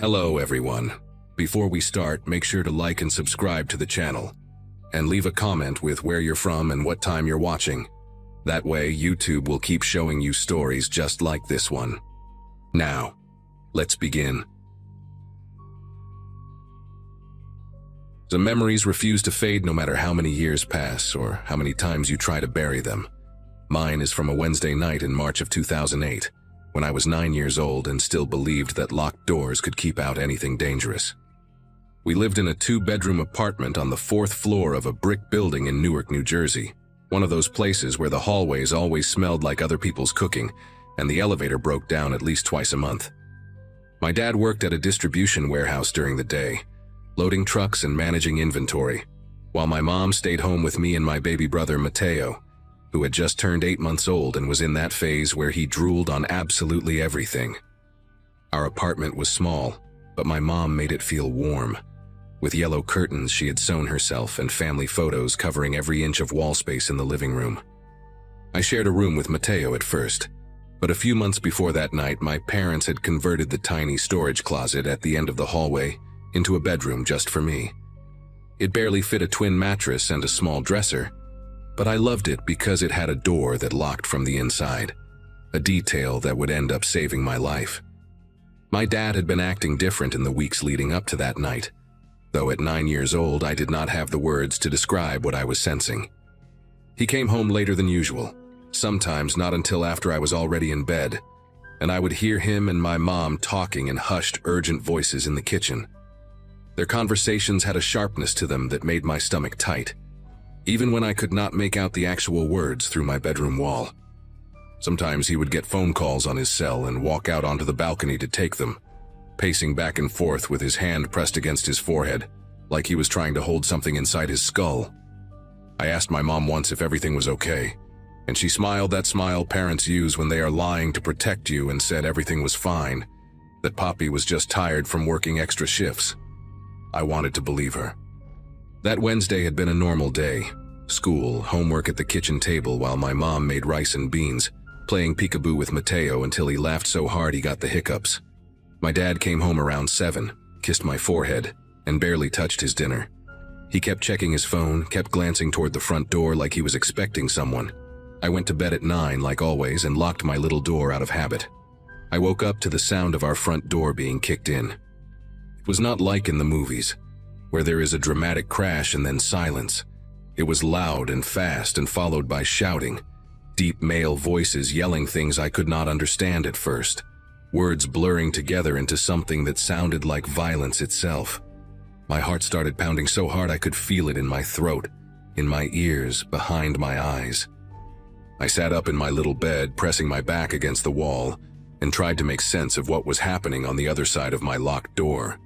Hello everyone. Before we start, make sure to like and subscribe to the channel. And leave a comment with where you're from and what time you're watching. That way, YouTube will keep showing you stories just like this one. Now, let's begin. The memories refuse to fade no matter how many years pass or how many times you try to bury them. Mine is from a Wednesday night in March of 2008, when I was 9 years old and still believed that locked doors could keep out anything dangerous. We lived in a 2-bedroom apartment on the 4th floor of a brick building in Newark, New Jersey, one of those places where the hallways always smelled like other people's cooking and the elevator broke down at least twice a month. My dad worked at a distribution warehouse during the day, loading trucks and managing inventory, while my mom stayed home with me and my baby brother Mateo, who had just turned 8 months old and was in that phase where he drooled on absolutely everything. Our apartment was small, but my mom made it feel warm. With yellow curtains she had sewn herself and family photos covering every inch of wall space in the living room. I shared a room with Mateo at first, but a few months before that night my parents had converted the tiny storage closet at the end of the hallway into a bedroom just for me. It barely fit a twin mattress and a small dresser, but I loved it because it had a door that locked from the inside, a detail that would end up saving my life. My dad had been acting different in the weeks leading up to that night, though at 9 years old I did not have the words to describe what I was sensing. He came home later than usual, sometimes not until after I was already in bed, and I would hear him and my mom talking in hushed, urgent voices in the kitchen. Their conversations had a sharpness to them that made my stomach tight, even when I could not make out the actual words through my bedroom wall. Sometimes he would get phone calls on his cell and walk out onto the balcony to take them, pacing back and forth with his hand pressed against his forehead, like he was trying to hold something inside his skull. I asked my mom once if everything was okay, and she smiled that smile parents use when they are lying to protect you and said everything was fine, that Poppy was just tired from working extra shifts. I wanted to believe her. That Wednesday had been a normal day. School, homework at the kitchen table while my mom made rice and beans, playing peekaboo with Mateo until he laughed so hard he got the hiccups. My dad came home around 7, kissed my forehead, and barely touched his dinner. He kept checking his phone, kept glancing toward the front door like he was expecting someone. I went to bed at 9 like always and locked my little door out of habit. I woke up to the sound of our front door being kicked in. It was not like in the movies, where there is a dramatic crash and then silence. It was loud and fast and followed by shouting, deep male voices yelling things I could not understand at first, words blurring together into something that sounded like violence itself. My heart started pounding so hard I could feel it in my throat, in my ears, behind my eyes. I sat up in my little bed, pressing my back against the wall, and tried to make sense of what was happening on the other side of my locked door.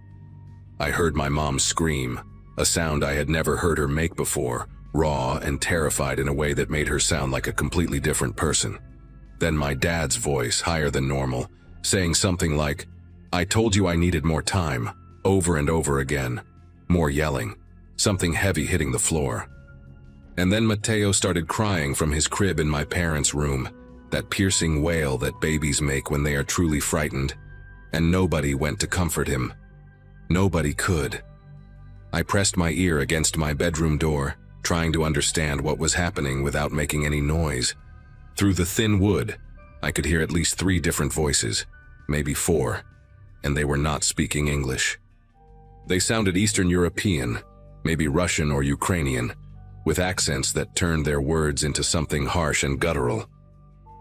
I heard my mom scream, a sound I had never heard her make before, raw and terrified in a way that made her sound like a completely different person. Then my dad's voice, higher than normal, saying something like, "I told you I needed more time," over and over again. More yelling, something heavy hitting the floor. And then Mateo started crying from his crib in my parents' room, that piercing wail that babies make when they are truly frightened, and nobody went to comfort him. Nobody could. I pressed my ear against my bedroom door, trying to understand what was happening without making any noise. Through the thin wood, I could hear at least 3 different voices, maybe 4, and they were not speaking English. They sounded Eastern European, maybe Russian or Ukrainian, with accents that turned their words into something harsh and guttural.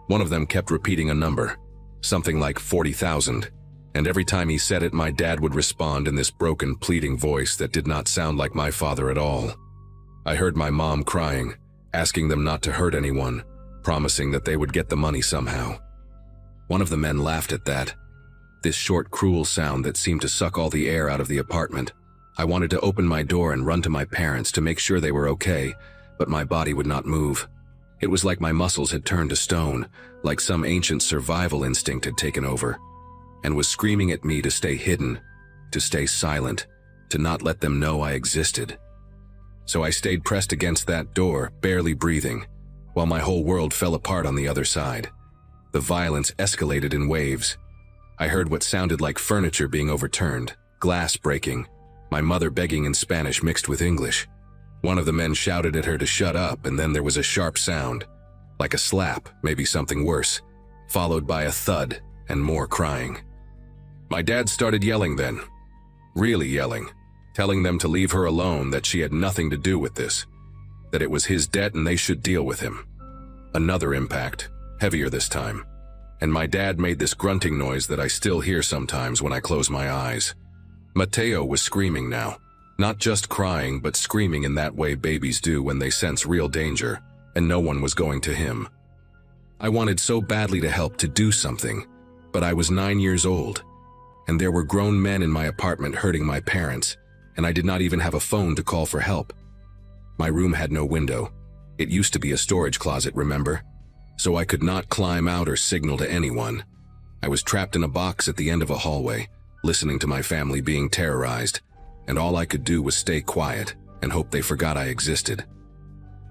One of them kept repeating a number, something like 40,000, and every time he said it, my dad would respond in this broken, pleading voice that did not sound like my father at all. I heard my mom crying, asking them not to hurt anyone, promising that they would get the money somehow. One of the men laughed at that, this short, cruel sound that seemed to suck all the air out of the apartment. I wanted to open my door and run to my parents to make sure they were okay, but my body would not move. It was like my muscles had turned to stone, like some ancient survival instinct had taken over, and was screaming at me to stay hidden, to stay silent, to not let them know I existed. So I stayed pressed against that door, barely breathing, while my whole world fell apart on the other side. The violence escalated in waves. I heard what sounded like furniture being overturned, glass breaking, my mother begging in Spanish mixed with English. One of the men shouted at her to shut up, and then there was a sharp sound, like a slap, maybe something worse, followed by a thud and more crying. My dad started yelling then, really yelling, telling them to leave her alone, that she had nothing to do with this, that it was his debt and they should deal with him. Another impact, heavier this time, and my dad made this grunting noise that I still hear sometimes when I close my eyes. Mateo was screaming now, not just crying, but screaming in that way babies do when they sense real danger, and no one was going to him. I wanted so badly to help, to do something, but I was 9 years old, and there were grown men in my apartment hurting my parents, and I did not even have a phone to call for help. My room had no window. It used to be a storage closet, remember? So I could not climb out or signal to anyone. I was trapped in a box at the end of a hallway, listening to my family being terrorized, and all I could do was stay quiet and hope they forgot I existed.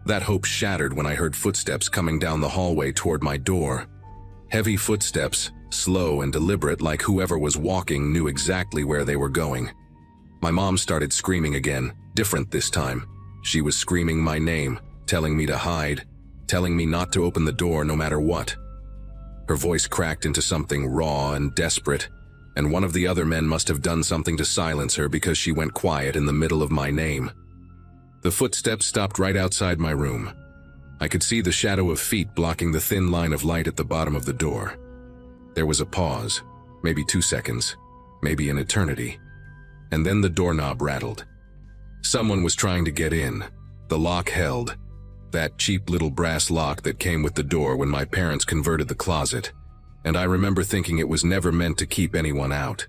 That hope shattered when I heard footsteps coming down the hallway toward my door. Heavy footsteps, slow and deliberate, like whoever was walking knew exactly where they were going. My mom started screaming again, different this time. She was screaming my name, telling me to hide, telling me not to open the door no matter what. Her voice cracked into something raw and desperate, and one of the other men must have done something to silence her because she went quiet in the middle of my name. The footsteps stopped right outside my room. I could see the shadow of feet blocking the thin line of light at the bottom of the door. There was a pause, maybe 2 seconds, maybe an eternity, and then the doorknob rattled. Someone was trying to get in. The lock held, that cheap little brass lock that came with the door when my parents converted the closet, and I remember thinking it was never meant to keep anyone out.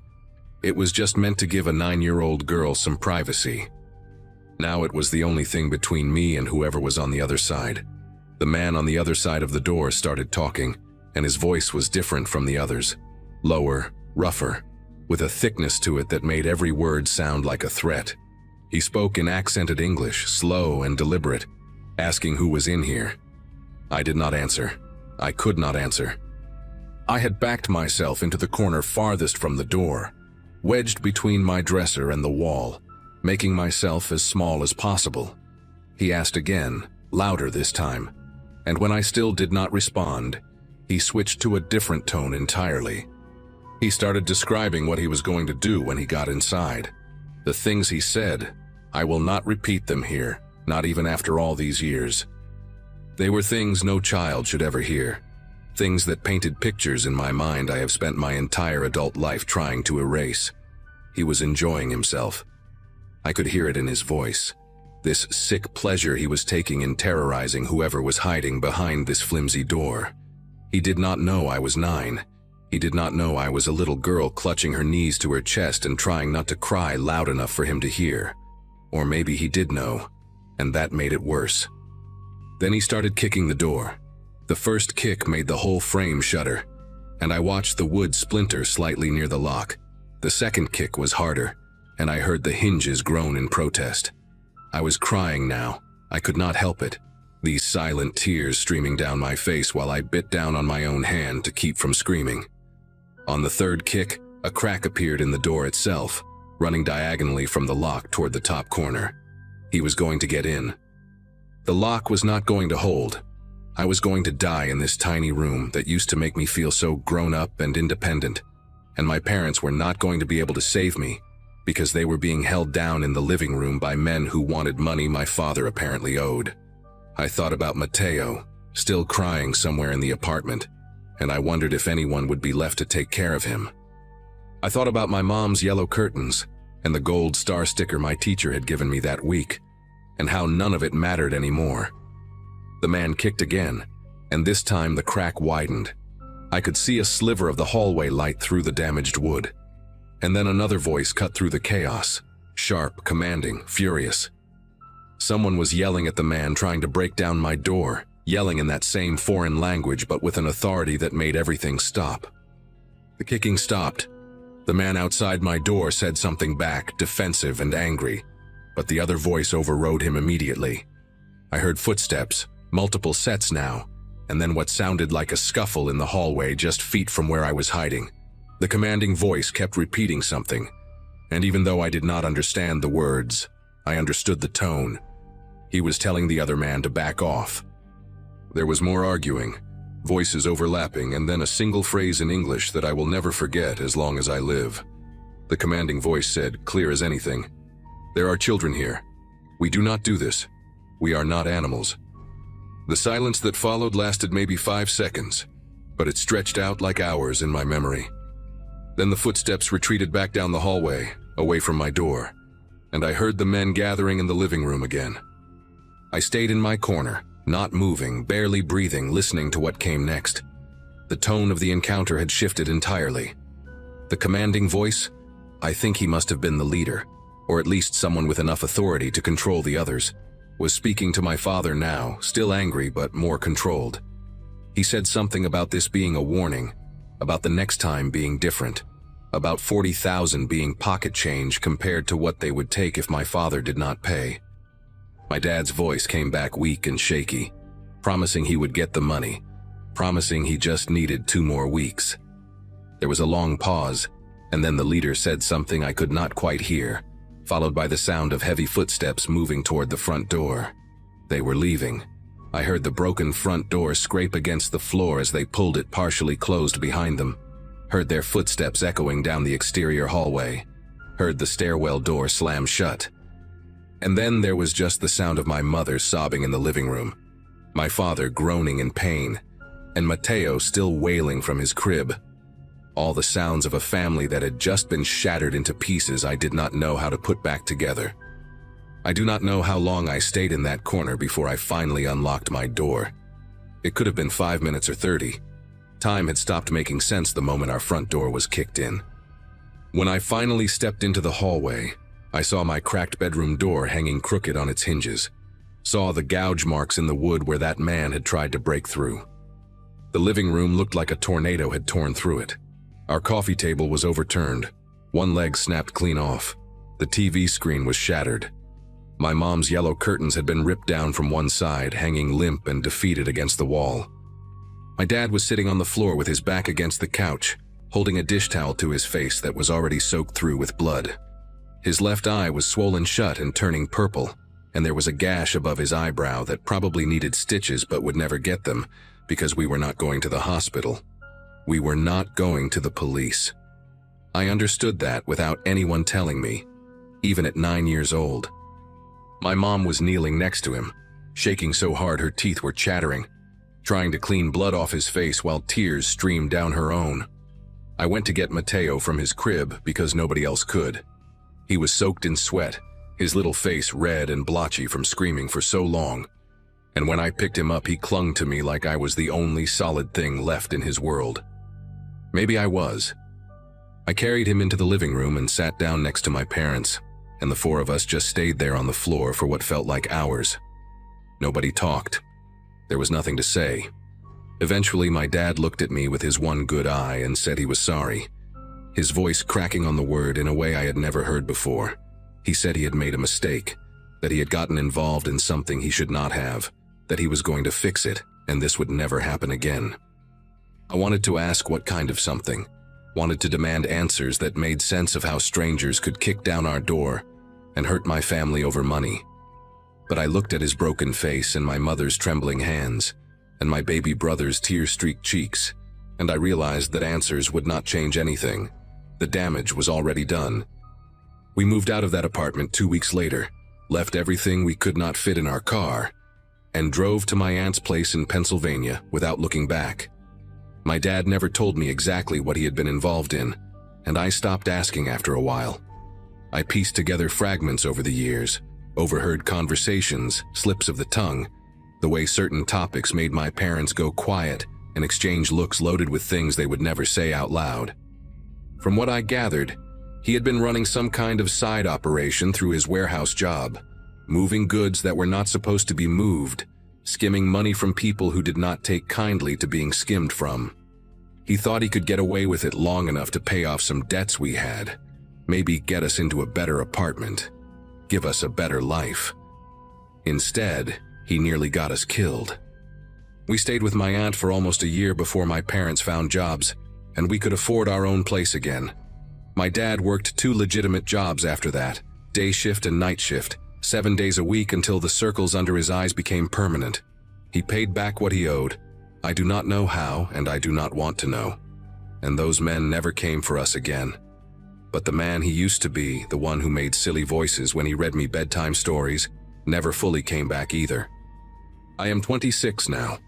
It was just meant to give a 9-year-old girl some privacy. Now it was the only thing between me and whoever was on the other side. The man on the other side of the door started talking, and his voice was different from the others, lower, rougher, with a thickness to it that made every word sound like a threat. He spoke in accented English, slow and deliberate, asking who was in here. I did not answer. I could not answer. I had backed myself into the corner farthest from the door, wedged between my dresser and the wall, making myself as small as possible. He asked again, louder this time, and when I still did not respond, he switched to a different tone entirely. He started describing what he was going to do when he got inside. The things he said, I will not repeat them here, not even after all these years. They were things no child should ever hear. Things that painted pictures in my mind I have spent my entire adult life trying to erase. He was enjoying himself. I could hear it in his voice. This sick pleasure he was taking in terrorizing whoever was hiding behind this flimsy door. He did not know I was 9. He did not know I was a little girl clutching her knees to her chest and trying not to cry loud enough for him to hear. Or maybe he did know, and that made it worse. Then he started kicking the door. The first kick made the whole frame shudder, and I watched the wood splinter slightly near the lock. The second kick was harder, and I heard the hinges groan in protest. I was crying now. I could not help it, these silent tears streaming down my face while I bit down on my own hand to keep from screaming. On the third kick, a crack appeared in the door itself, running diagonally from the lock toward the top corner. He was going to get in. The lock was not going to hold. I was going to die in this tiny room that used to make me feel so grown up and independent, and my parents were not going to be able to save me because they were being held down in the living room by men who wanted money my father apparently owed. I thought about Mateo, still crying somewhere in the apartment, and I wondered if anyone would be left to take care of him. I thought about my mom's yellow curtains and the gold star sticker my teacher had given me that week, and how none of it mattered anymore. The man kicked again, and this time the crack widened. I could see a sliver of the hallway light through the damaged wood. And then another voice cut through the chaos, sharp, commanding, furious. Someone was yelling at the man trying to break down my door, yelling in that same foreign language but with an authority that made everything stop. The kicking stopped. The man outside my door said something back, defensive and angry, but the other voice overrode him immediately. I heard footsteps, multiple sets now, and then what sounded like a scuffle in the hallway just feet from where I was hiding. The commanding voice kept repeating something, and even though I did not understand the words, I understood the tone. He was telling the other man to back off. There was more arguing, voices overlapping, and then a single phrase in English that I will never forget as long as I live. The commanding voice said, clear as anything, "There are children here. We do not do this. We are not animals." The silence that followed lasted maybe 5 seconds, but it stretched out like hours in my memory. Then the footsteps retreated back down the hallway, away from my door, and I heard the men gathering in the living room again. I stayed in my corner, not moving, barely breathing, listening to what came next. The tone of the encounter had shifted entirely. The commanding voice, I think he must have been the leader, or at least someone with enough authority to control the others, was speaking to my father now, still angry but more controlled. He said something about this being a warning, about the next time being different, about 40,000 being pocket change compared to what they would take if my father did not pay. My dad's voice came back weak and shaky, promising he would get the money, promising he just needed 2 more weeks. There was a long pause, and then the leader said something I could not quite hear, followed by the sound of heavy footsteps moving toward the front door. They were leaving. I heard the broken front door scrape against the floor as they pulled it partially closed behind them, heard their footsteps echoing down the exterior hallway, heard the stairwell door slam shut. And then there was just the sound of my mother sobbing in the living room, my father groaning in pain, and Mateo still wailing from his crib. All the sounds of a family that had just been shattered into pieces I did not know how to put back together. I do not know how long I stayed in that corner before I finally unlocked my door. It could have been 5 minutes or 30. Time had stopped making sense the moment our front door was kicked in. When I finally stepped into the hallway, I saw my cracked bedroom door hanging crooked on its hinges, saw the gouge marks in the wood where that man had tried to break through. The living room looked like a tornado had torn through it. Our coffee table was overturned. One leg snapped clean off. The TV screen was shattered. My mom's yellow curtains had been ripped down from one side, hanging limp and defeated against the wall. My dad was sitting on the floor with his back against the couch, holding a dish towel to his face that was already soaked through with blood. His left eye was swollen shut and turning purple, and there was a gash above his eyebrow that probably needed stitches but would never get them because we were not going to the hospital. We were not going to the police. I understood that without anyone telling me, even at 9 years old. My mom was kneeling next to him, shaking so hard her teeth were chattering, trying to clean blood off his face while tears streamed down her own. I went to get Mateo from his crib because nobody else could. He was soaked in sweat, his little face red and blotchy from screaming for so long. And when I picked him up, he clung to me like I was the only solid thing left in his world. Maybe I was. I carried him into the living room and sat down next to my parents, and the 4 of us just stayed there on the floor for what felt like hours. Nobody talked. There was nothing to say. Eventually, my dad looked at me with his one good eye and said he was sorry, his voice cracking on the word in a way I had never heard before. He said he had made a mistake, that he had gotten involved in something he should not have, that he was going to fix it, and this would never happen again. I wanted to ask what kind of something, wanted to demand answers that made sense of how strangers could kick down our door and hurt my family over money. But I looked at his broken face and my mother's trembling hands and my baby brother's tear-streaked cheeks, and I realized that answers would not change anything. The damage was already done. We moved out of that apartment 2 weeks later, left everything we could not fit in our car, and drove to my aunt's place in Pennsylvania without looking back. My dad never told me exactly what he had been involved in, and I stopped asking after a while. I pieced together fragments over the years, overheard conversations, slips of the tongue, the way certain topics made my parents go quiet and exchange looks loaded with things they would never say out loud. From what I gathered, he had been running some kind of side operation through his warehouse job, moving goods that were not supposed to be moved, skimming money from people who did not take kindly to being skimmed from. He thought he could get away with it long enough to pay off some debts we had, maybe get us into a better apartment, give us a better life. Instead, he nearly got us killed. We stayed with my aunt for almost a year before my parents found jobs, and we could afford our own place again. My dad worked 2 legitimate jobs after that, day shift and night shift, 7 days a week until the circles under his eyes became permanent. He paid back what he owed. I do not know how, and I do not want to know. And those men never came for us again. But the man he used to be, the one who made silly voices when he read me bedtime stories, never fully came back either. I am 26 now,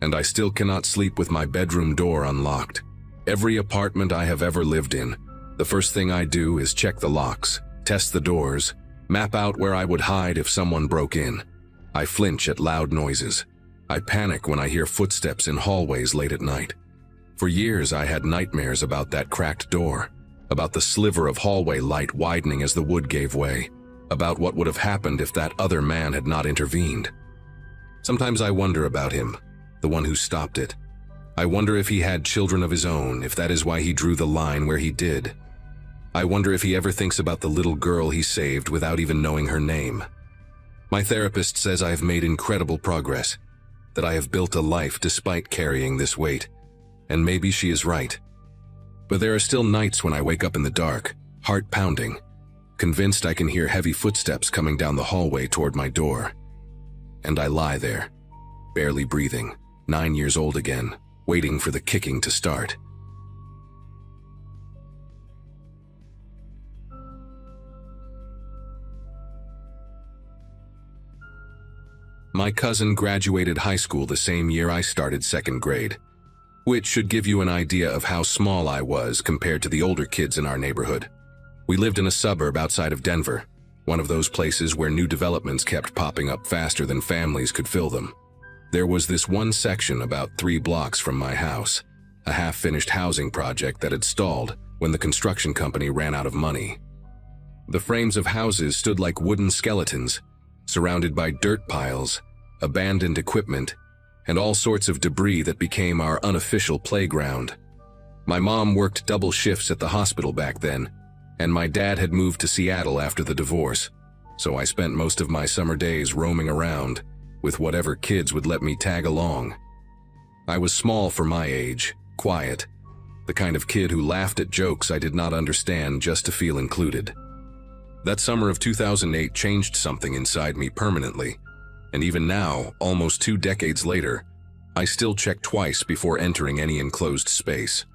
and I still cannot sleep with my bedroom door unlocked. Every apartment I have ever lived in, the first thing I do is check the locks, test the doors, map out where I would hide if someone broke in. I flinch at loud noises. I panic when I hear footsteps in hallways late at night. For years I had nightmares about that cracked door, about the sliver of hallway light widening as the wood gave way, about what would have happened if that other man had not intervened. Sometimes I wonder about him, the one who stopped it. I wonder if he had children of his own, if that is why he drew the line where he did. I wonder if he ever thinks about the little girl he saved without even knowing her name. My therapist says I have made incredible progress, that I have built a life despite carrying this weight, and maybe she is right. But there are still nights when I wake up in the dark, heart pounding, convinced I can hear heavy footsteps coming down the hallway toward my door. And I lie there, barely breathing, 9 years old again, waiting for the kicking to start. My cousin graduated high school the same year I started 2nd grade, which should give you an idea of how small I was compared to the older kids in our neighborhood. We lived in a suburb outside of Denver, one of those places where new developments kept popping up faster than families could fill them. There was this one section about 3 blocks from my house, a half-finished housing project that had stalled when the construction company ran out of money. The frames of houses stood like wooden skeletons, surrounded by dirt piles, abandoned equipment, and all sorts of debris that became our unofficial playground. My mom worked double shifts at the hospital back then, and my dad had moved to Seattle after the divorce, so I spent most of my summer days roaming around with whatever kids would let me tag along. I was small for my age, quiet, the kind of kid who laughed at jokes I did not understand just to feel included. That summer of 2008 changed something inside me permanently, and even now, almost 2 decades later, I still check twice before entering any enclosed space.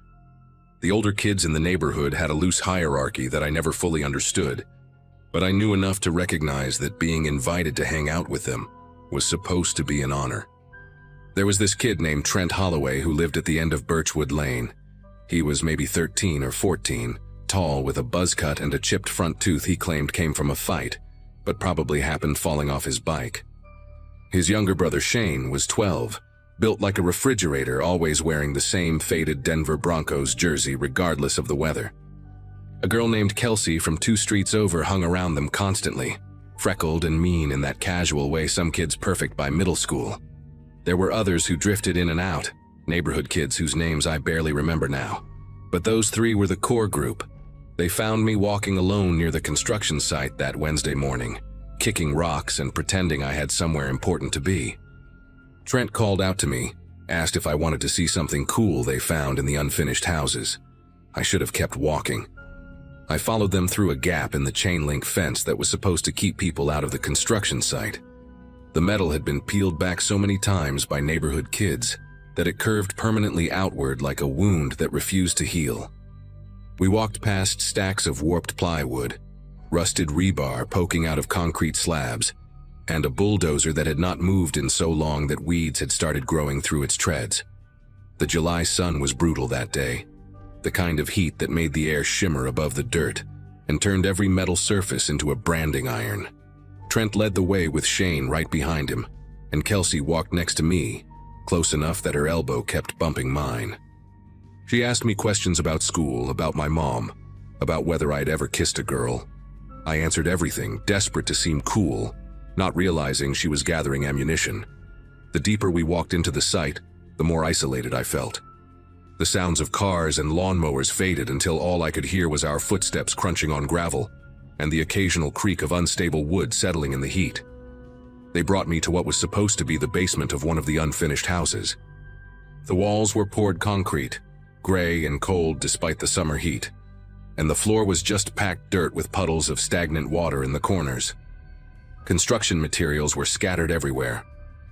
The older kids in the neighborhood had a loose hierarchy that I never fully understood, but I knew enough to recognize that being invited to hang out with them was supposed to be an honor. There was this kid named Trent Holloway who lived at the end of Birchwood Lane. He was maybe 13 or 14, tall with a buzz cut and a chipped front tooth he claimed came from a fight, but probably happened falling off his bike. His younger brother Shane was 12, built like a refrigerator, always wearing the same faded Denver Broncos jersey regardless of the weather. A girl named Kelsey from 2 streets over hung around them constantly, freckled and mean in that casual way some kids perfect by middle school. There were others who drifted in and out, neighborhood kids whose names I barely remember now. But those 3 were the core group. They found me walking alone near the construction site that Wednesday morning, kicking rocks and pretending I had somewhere important to be. Trent called out to me, asked if I wanted to see something cool they found in the unfinished houses. I should have kept walking. I followed them through a gap in the chain-link fence that was supposed to keep people out of the construction site. The metal had been peeled back so many times by neighborhood kids that it curved permanently outward like a wound that refused to heal. We walked past stacks of warped plywood, rusted rebar poking out of concrete slabs, and a bulldozer that had not moved in so long that weeds had started growing through its treads. The July sun was brutal that day, the kind of heat that made the air shimmer above the dirt and turned every metal surface into a branding iron. Trent led the way with Shane right behind him, and Kelsey walked next to me, close enough that her elbow kept bumping mine. She asked me questions about school, about my mom, about whether I'd ever kissed a girl. I answered everything, desperate to seem cool, not realizing she was gathering ammunition. The deeper we walked into the site, the more isolated I felt. The sounds of cars and lawnmowers faded until all I could hear was our footsteps crunching on gravel and the occasional creak of unstable wood settling in the heat. They brought me to what was supposed to be the basement of one of the unfinished houses. The walls were poured concrete, gray and cold despite the summer heat, and the floor was just packed dirt with puddles of stagnant water in the corners. Construction materials were scattered everywhere: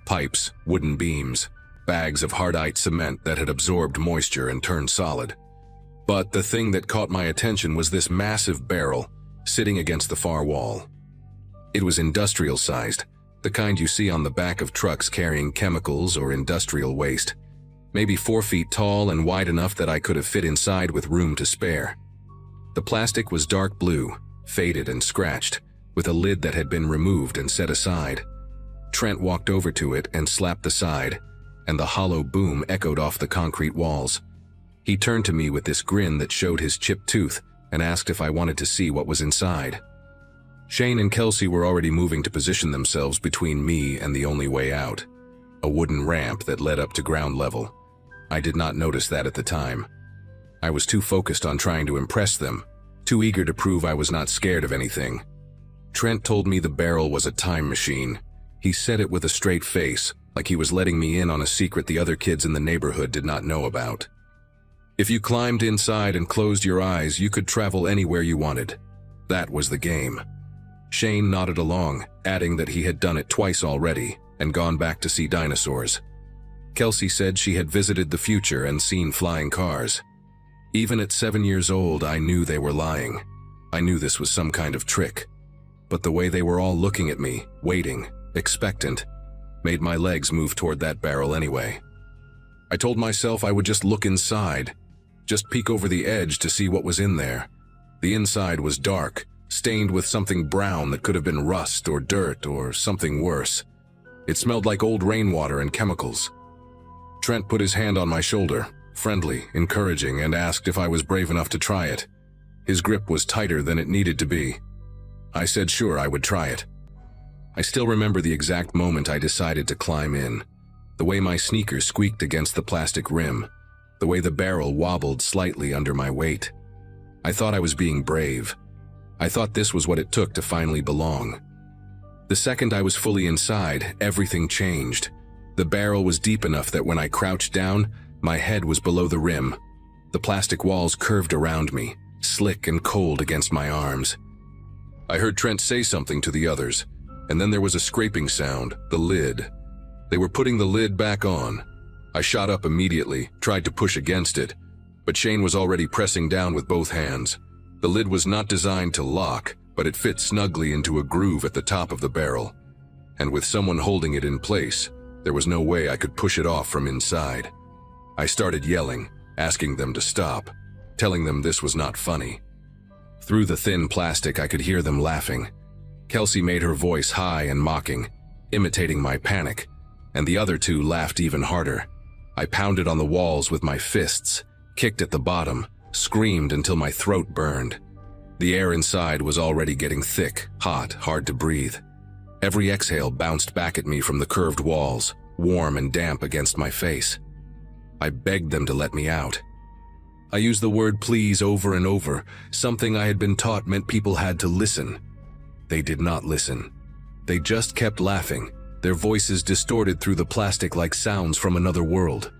pipes, wooden beams, bags of hardite cement that had absorbed moisture and turned solid. But the thing that caught my attention was this massive barrel sitting against the far wall. It was industrial-sized, the kind you see on the back of trucks carrying chemicals or industrial waste, maybe 4 feet tall and wide enough that I could have fit inside with room to spare. The plastic was dark blue, faded and scratched, with a lid that had been removed and set aside. Trent walked over to it and slapped the side, and the hollow boom echoed off the concrete walls. He turned to me with this grin that showed his chipped tooth and asked if I wanted to see what was inside. Shane and Kelsey were already moving to position themselves between me and the only way out, a wooden ramp that led up to ground level. I did not notice that at the time. I was too focused on trying to impress them, too eager to prove I was not scared of anything. Trent told me the barrel was a time machine. He said it with a straight face, like he was letting me in on a secret the other kids in the neighborhood did not know about. If you climbed inside and closed your eyes, you could travel anywhere you wanted. That was the game. Shane nodded along, adding that he had done it twice already and gone back to see dinosaurs. Kelsey said she had visited the future and seen flying cars. Even at 7 years old, I knew they were lying. I knew this was some kind of trick. But the way they were all looking at me, waiting, expectant, made my legs move toward that barrel anyway. I told myself I would just look inside, just peek over the edge to see what was in there. The inside was dark, stained with something brown that could have been rust or dirt or something worse. It smelled like old rainwater and chemicals. Trent put his hand on my shoulder, friendly, encouraging, and asked if I was brave enough to try it. His grip was tighter than it needed to be. I said sure I would try it. I still remember the exact moment I decided to climb in. The way my sneakers squeaked against the plastic rim. The way the barrel wobbled slightly under my weight. I thought I was being brave. I thought this was what it took to finally belong. The second I was fully inside, everything changed. The barrel was deep enough that when I crouched down, my head was below the rim. The plastic walls curved around me, slick and cold against my arms. I heard Trent say something to the others, and then there was a scraping sound, the lid. They were putting the lid back on. I shot up immediately, tried to push against it, but Shane was already pressing down with both hands. The lid was not designed to lock, but it fit snugly into a groove at the top of the barrel. And with someone holding it in place, there was no way I could push it off from inside. I started yelling, asking them to stop, telling them this was not funny. Through the thin plastic, I could hear them laughing. Kelsey made her voice high and mocking, imitating my panic, and the other two laughed even harder. I pounded on the walls with my fists, kicked at the bottom, screamed until my throat burned. The air inside was already getting thick, hot, hard to breathe. Every exhale bounced back at me from the curved walls, warm and damp against my face. I begged them to let me out. I used the word please over and over, something I had been taught meant people had to listen. They did not listen. They just kept laughing, their voices distorted through the plastic like sounds from another world.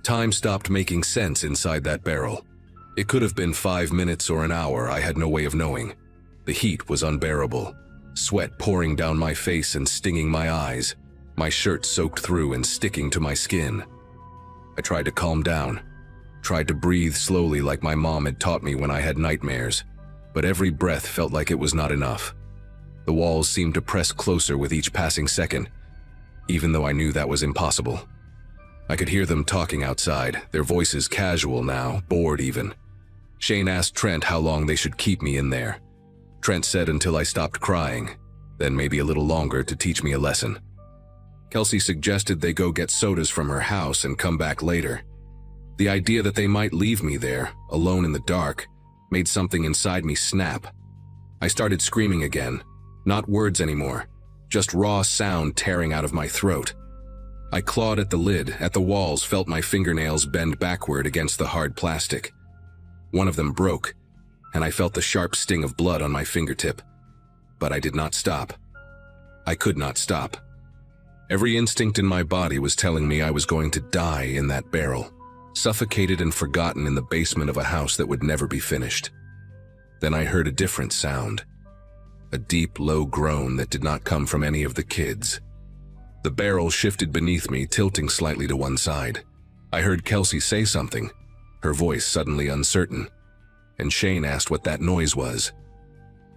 Time stopped making sense inside that barrel. It could have been 5 minutes or an hour, I had no way of knowing. The heat was unbearable, sweat pouring down my face and stinging my eyes, my shirt soaked through and sticking to my skin. I tried to calm down, tried to breathe slowly like my mom had taught me when I had nightmares, but every breath felt like it was not enough. The walls seemed to press closer with each passing second, even though I knew that was impossible. I could hear them talking outside, their voices casual now, bored even. Shane asked Trent how long they should keep me in there. Trent said until I stopped crying, then maybe a little longer to teach me a lesson. Kelsey suggested they go get sodas from her house and come back later. The idea that they might leave me there, alone in the dark, made something inside me snap. I started screaming again, not words anymore, just raw sound tearing out of my throat. I clawed at the lid, at the walls, felt my fingernails bend backward against the hard plastic. One of them broke, and I felt the sharp sting of blood on my fingertip. But I did not stop. I could not stop. Every instinct in my body was telling me I was going to die in that barrel. suffocated and forgotten in the basement of a house that would never be finished. Then I heard a different sound, a deep, low groan that did not come from any of the kids. The barrel shifted beneath me, tilting slightly to one side. I heard Kelsey say something, her voice suddenly uncertain, and Shane asked what that noise was.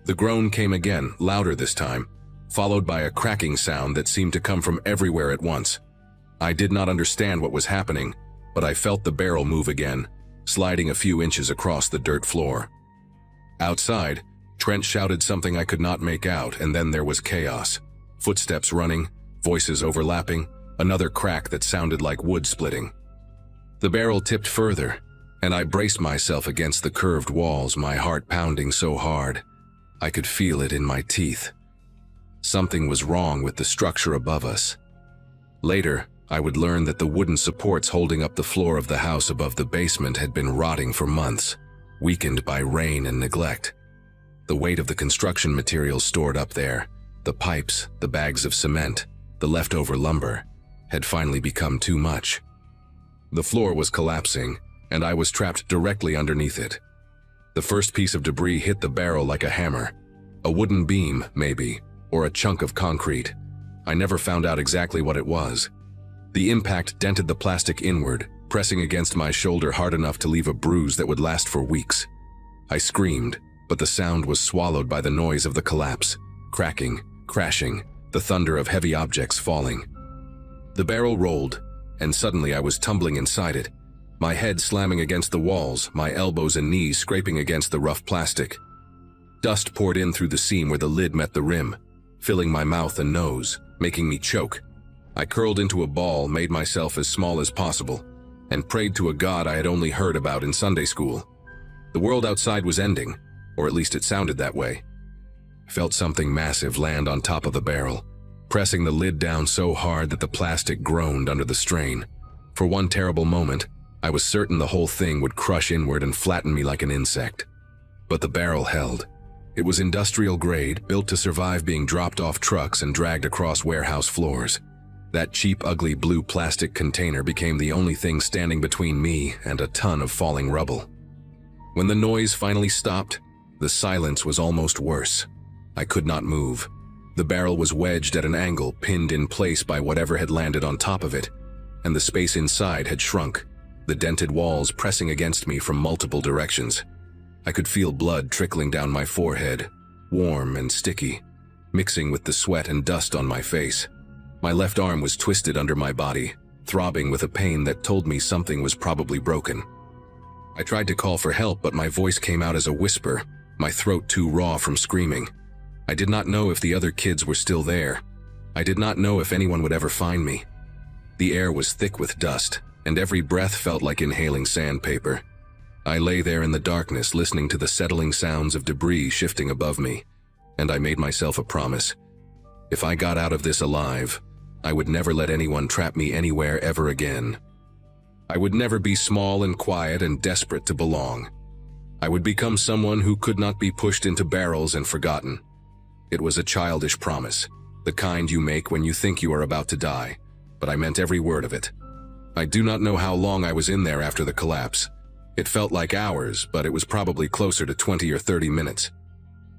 The groan came again, louder this time, followed by a cracking sound that seemed to come from everywhere at once. I did not understand what was happening, but I felt the barrel move again, sliding a few inches across the dirt floor. Outside, Trent shouted something I could not make out, and then there was chaos. Footsteps running, voices overlapping, another crack that sounded like wood splitting. The barrel tipped further, and I braced myself against the curved walls, my heart pounding so hard. I could feel it in my teeth. Something was wrong with the structure above us. Later, I would learn that the wooden supports holding up the floor of the house above the basement had been rotting for months, weakened by rain and neglect. The weight of the construction materials stored up there, the pipes, the bags of cement, the leftover lumber, had finally become too much. The floor was collapsing, and I was trapped directly underneath it. The first piece of debris hit the barrel like a hammer. A wooden beam, maybe, or a chunk of concrete. I never found out exactly what it was. The impact dented the plastic inward, pressing against my shoulder hard enough to leave a bruise that would last for weeks. I screamed, but the sound was swallowed by the noise of the collapse, cracking, crashing, the thunder of heavy objects falling. The barrel rolled, and suddenly I was tumbling inside it, my head slamming against the walls, my elbows and knees scraping against the rough plastic. Dust poured in through the seam where the lid met the rim, filling my mouth and nose, making me choke. I curled into a ball, made myself as small as possible, and prayed to a God I had only heard about in Sunday school. The world outside was ending, or at least it sounded that way. I felt something massive land on top of the barrel, pressing the lid down so hard that the plastic groaned under the strain. For one terrible moment, I was certain the whole thing would crush inward and flatten me like an insect. But the barrel held. It was industrial grade, built to survive being dropped off trucks and dragged across warehouse floors. That cheap, ugly blue plastic container became the only thing standing between me and a ton of falling rubble. When the noise finally stopped, the silence was almost worse. I could not move. The barrel was wedged at an angle, pinned in place by whatever had landed on top of it, and the space inside had shrunk, the dented walls pressing against me from multiple directions. I could feel blood trickling down my forehead, warm and sticky, mixing with the sweat and dust on my face. My left arm was twisted under my body, throbbing with a pain that told me something was probably broken. I tried to call for help, but my voice came out as a whisper, my throat too raw from screaming. I did not know if the other kids were still there. I did not know if anyone would ever find me. The air was thick with dust, and every breath felt like inhaling sandpaper. I lay there in the darkness, listening to the settling sounds of debris shifting above me, and I made myself a promise. If I got out of this alive, I would never let anyone trap me anywhere ever again. I would never be small and quiet and desperate to belong. I would become someone who could not be pushed into barrels and forgotten. It was a childish promise, the kind you make when you think you are about to die, but I meant every word of it. I do not know how long I was in there after the collapse. It felt like hours, but it was probably closer to 20 or 30 minutes.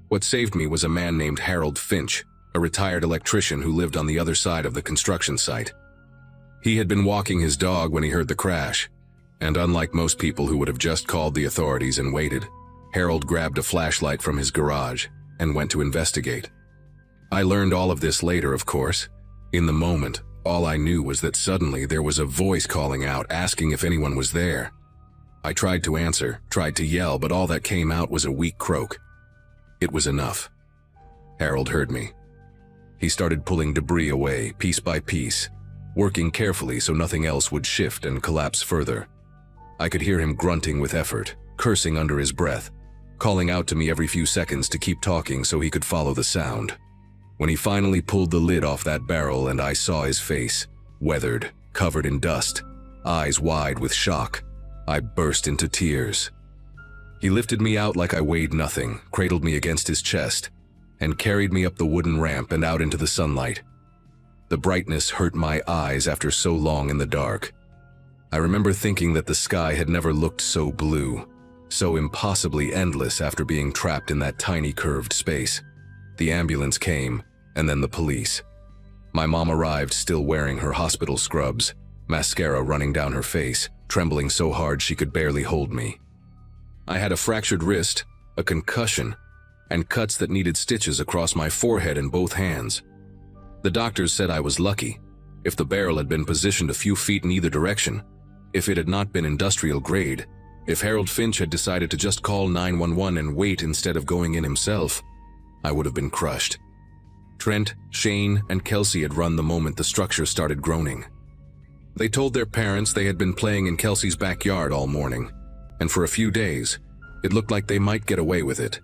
What saved me was a man named Harold Finch, a retired electrician who lived on the other side of the construction site. He had been walking his dog when he heard the crash, and unlike most people who would have just called the authorities and waited, Harold grabbed a flashlight from his garage and went to investigate. I learned all of this later, of course. In the moment, all I knew was that suddenly there was a voice calling out, asking if anyone was there. I tried to answer, tried to yell, but all that came out was a weak croak. It was enough. Harold heard me. He started pulling debris away, piece by piece, working carefully so nothing else would shift and collapse further. I could hear him grunting with effort, cursing under his breath, calling out to me every few seconds to keep talking so he could follow the sound. When he finally pulled the lid off that barrel and I saw his face, weathered, covered in dust, eyes wide with shock, I burst into tears. He lifted me out like I weighed nothing, cradled me against his chest, and carried me up the wooden ramp and out into the sunlight. The brightness hurt my eyes after so long in the dark. I remember thinking that the sky had never looked so blue, so impossibly endless after being trapped in that tiny curved space. The ambulance came, and then the police. My mom arrived still wearing her hospital scrubs, mascara running down her face, trembling so hard she could barely hold me. I had a fractured wrist, a concussion, and cuts that needed stitches across my forehead and both hands. The doctors said I was lucky. If the barrel had been positioned a few feet in either direction, if it had not been industrial grade, if Harold Finch had decided to just call 911 and wait instead of going in himself, I would have been crushed. Trent, Shane, and Kelsey had run the moment the structure started groaning. They told their parents they had been playing in Kelsey's backyard all morning, and for a few days, it looked like they might get away with it.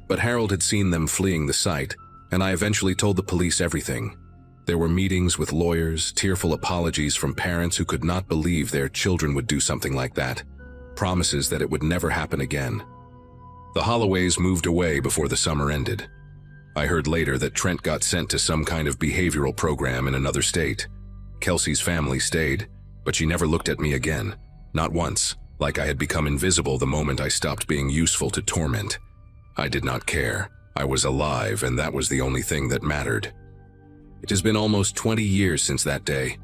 But Harold had seen them fleeing the site, and I eventually told the police everything. There were meetings with lawyers, tearful apologies from parents who could not believe their children would do something like that, promises that it would never happen again. The Holloways moved away before the summer ended. I heard later that Trent got sent to some kind of behavioral program in another state. Kelsey's family stayed, but she never looked at me again, not once, like I had become invisible the moment I stopped being useful to torment. I did not care. I was alive, and that was the only thing that mattered. It has been almost 20 years since that day,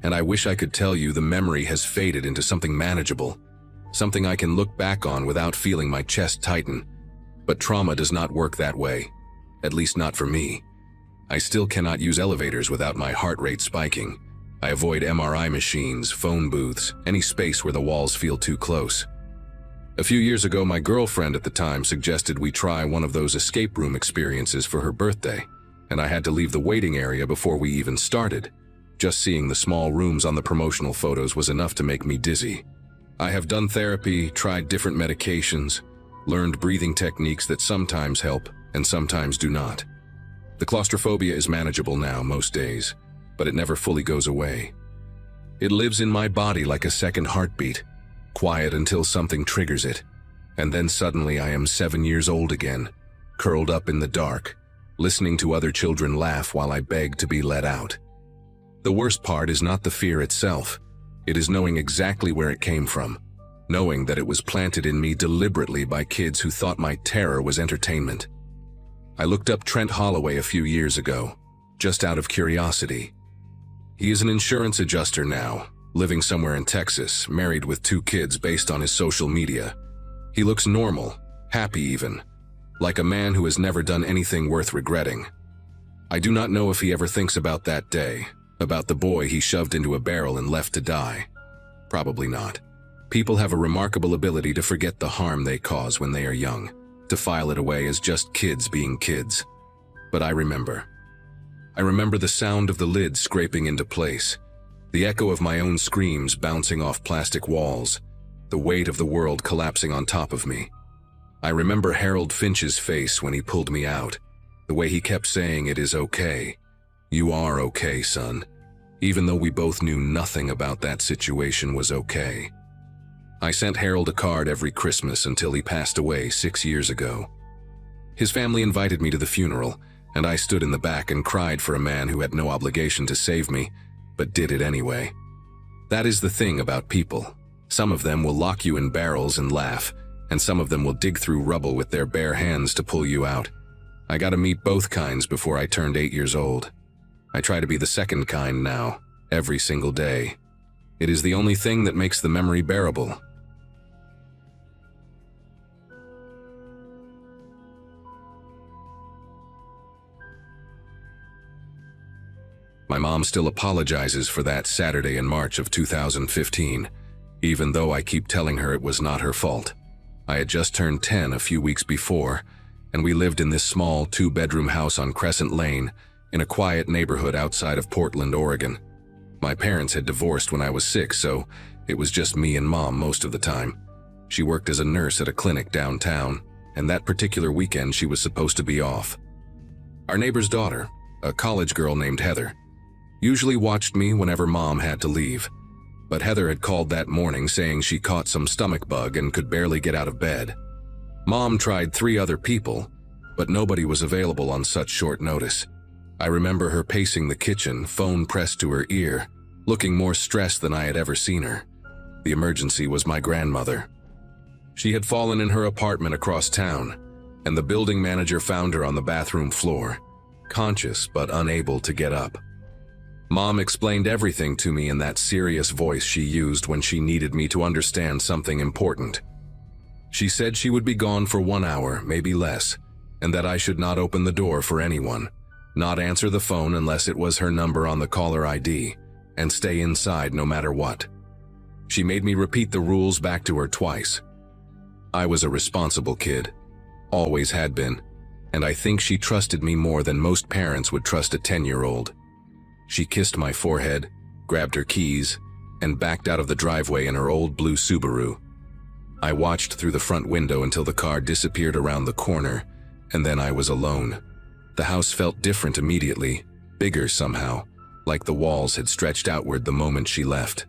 and I wish I could tell you the memory has faded into something manageable, something I can look back on without feeling my chest tighten. But trauma does not work that way, at least not for me. I still cannot use elevators without my heart rate spiking. I avoid MRI machines, phone booths, any space where the walls feel too close. A few years ago, my girlfriend at the time suggested we try one of those escape room experiences for her birthday, and I had to leave the waiting area before we even started. Just seeing the small rooms on the promotional photos was enough to make me dizzy. I have done therapy, tried different medications, learned breathing techniques that sometimes help and sometimes do not. The claustrophobia is manageable now most days, but it never fully goes away. It lives in my body like a second heartbeat, quiet until something triggers it, and then suddenly I am 7 years old again, curled up in the dark, listening to other children laugh while I beg to be let out. The worst part is not the fear itself. It is knowing exactly where it came from, knowing that it was planted in me deliberately by kids who thought my terror was entertainment. I looked up Trent Holloway a few years ago, just out of curiosity. He is an insurance adjuster now, living somewhere in Texas, married with 2 kids based on his social media. He looks normal, happy even, like a man who has never done anything worth regretting. I do not know if he ever thinks about that day, about the boy he shoved into a barrel and left to die. Probably not. People have a remarkable ability to forget the harm they cause when they are young, to file it away as just kids being kids. But I remember. I remember the sound of the lid scraping into place, the echo of my own screams bouncing off plastic walls, the weight of the world collapsing on top of me. I remember Harold Finch's face when he pulled me out, the way he kept saying, "It is okay. You are okay, son," even though we both knew nothing about that situation was okay. I sent Harold a card every Christmas until he passed away 6 years ago. His family invited me to the funeral, and I stood in the back and cried for a man who had no obligation to save me, but did it anyway. That is the thing about people. Some of them will lock you in barrels and laugh, and some of them will dig through rubble with their bare hands to pull you out. I got to meet both kinds before I turned 8 years old. I try to be the second kind now, every single day. It is the only thing that makes the memory bearable. My mom still apologizes for that Saturday in March of 2015, even though I keep telling her it was not her fault. I had just turned 10 a few weeks before, and we lived in this small 2-bedroom house on Crescent Lane, in a quiet neighborhood outside of Portland, Oregon. My parents had divorced when I was 6, so it was just me and Mom most of the time. She worked as a nurse at a clinic downtown, and that particular weekend she was supposed to be off. Our neighbor's daughter, a college girl named Heather, usually watched me whenever Mom had to leave. But Heather had called that morning saying she caught some stomach bug and could barely get out of bed. Mom tried 3 other people, but nobody was available on such short notice. I remember her pacing the kitchen, phone pressed to her ear, looking more stressed than I had ever seen her. The emergency was my grandmother. She had fallen in her apartment across town, and the building manager found her on the bathroom floor, conscious but unable to get up. Mom explained everything to me in that serious voice she used when she needed me to understand something important. She said she would be gone for 1 hour, maybe less, and that I should not open the door for anyone, not answer the phone unless it was her number on the caller ID, and stay inside no matter what. She made me repeat the rules back to her twice. I was a responsible kid, always had been, and I think she trusted me more than most parents would trust a 10-year-old. She kissed my forehead, grabbed her keys, and backed out of the driveway in her old blue Subaru. I watched through the front window until the car disappeared around the corner, and then I was alone. The house felt different immediately, bigger somehow, like the walls had stretched outward the moment she left.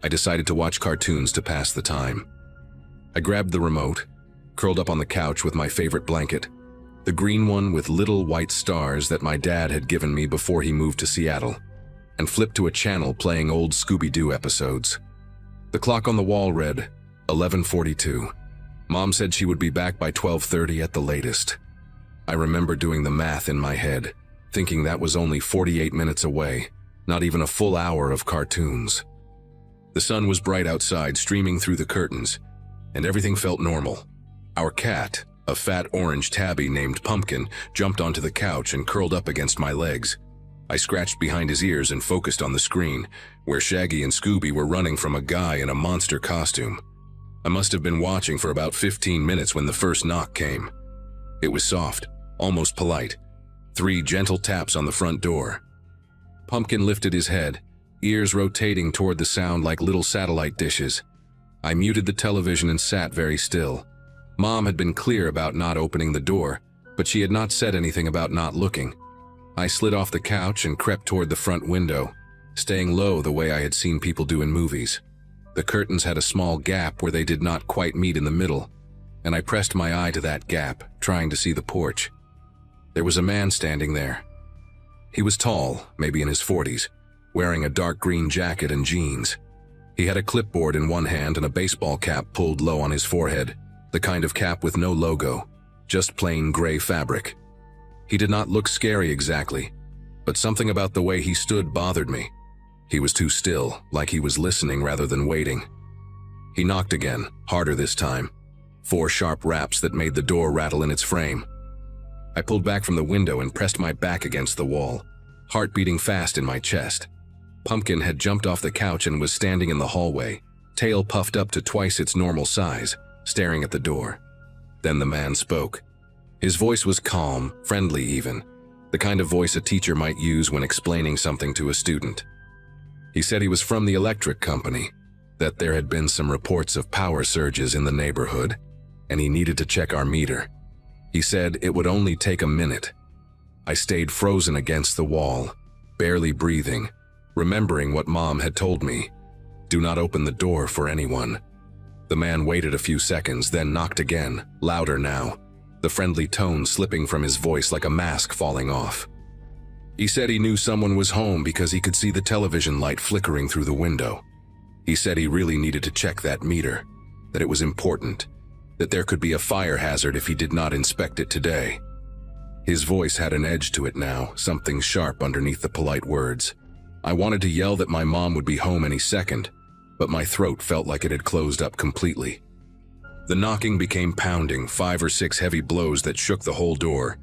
I decided to watch cartoons to pass the time. I grabbed the remote, curled up on the couch with my favorite blanket, the green one with little white stars that my dad had given me before he moved to Seattle, and flipped to a channel playing old Scooby-Doo episodes. The clock on the wall read 11:42. Mom said she would be back by 12:30 at the latest. I remember doing the math in my head, thinking that was only 48 minutes away, not even a full hour of cartoons. The sun was bright outside, streaming through the curtains, and everything felt normal. Our cat, a fat orange tabby named Pumpkin, jumped onto the couch and curled up against my legs. I scratched behind his ears and focused on the screen, where Shaggy and Scooby were running from a guy in a monster costume. I must have been watching for about 15 minutes when the first knock came. It was soft, almost polite. 3 gentle taps on the front door. Pumpkin lifted his head, ears rotating toward the sound like little satellite dishes. I muted the television and sat very still. Mom had been clear about not opening the door, but she had not said anything about not looking. I slid off the couch and crept toward the front window, staying low the way I had seen people do in movies. The curtains had a small gap where they did not quite meet in the middle, and I pressed my eye to that gap, trying to see the porch. There was a man standing there. He was tall, maybe in his 40s, wearing a dark green jacket and jeans. He had a clipboard in one hand and a baseball cap pulled low on his forehead, the kind of cap with no logo, just plain gray fabric. He did not look scary exactly, but something about the way he stood bothered me. He was too still, like he was listening rather than waiting. He knocked again, harder this time. 4 sharp raps that made the door rattle in its frame. I pulled back from the window and pressed my back against the wall, heart beating fast in my chest. Pumpkin had jumped off the couch and was standing in the hallway, tail puffed up to twice its normal size, staring at the door. Then the man spoke. His voice was calm, friendly even, the kind of voice a teacher might use when explaining something to a student. He said he was from the electric company, that there had been some reports of power surges in the neighborhood, and he needed to check our meter. He said it would only take a minute. I stayed frozen against the wall, barely breathing, remembering what Mom had told me. Do not open the door for anyone. The man waited a few seconds, then knocked again, louder now, the friendly tone slipping from his voice like a mask falling off. He said he knew someone was home because he could see the television light flickering through the window. He said he really needed to check that meter, that it was important, that there could be a fire hazard if he did not inspect it today. His voice had an edge to it now, something sharp underneath the polite words. I wanted to yell that my mom would be home any second, but my throat felt like it had closed up completely. The knocking became pounding, 5 or 6 heavy blows that shook the whole door,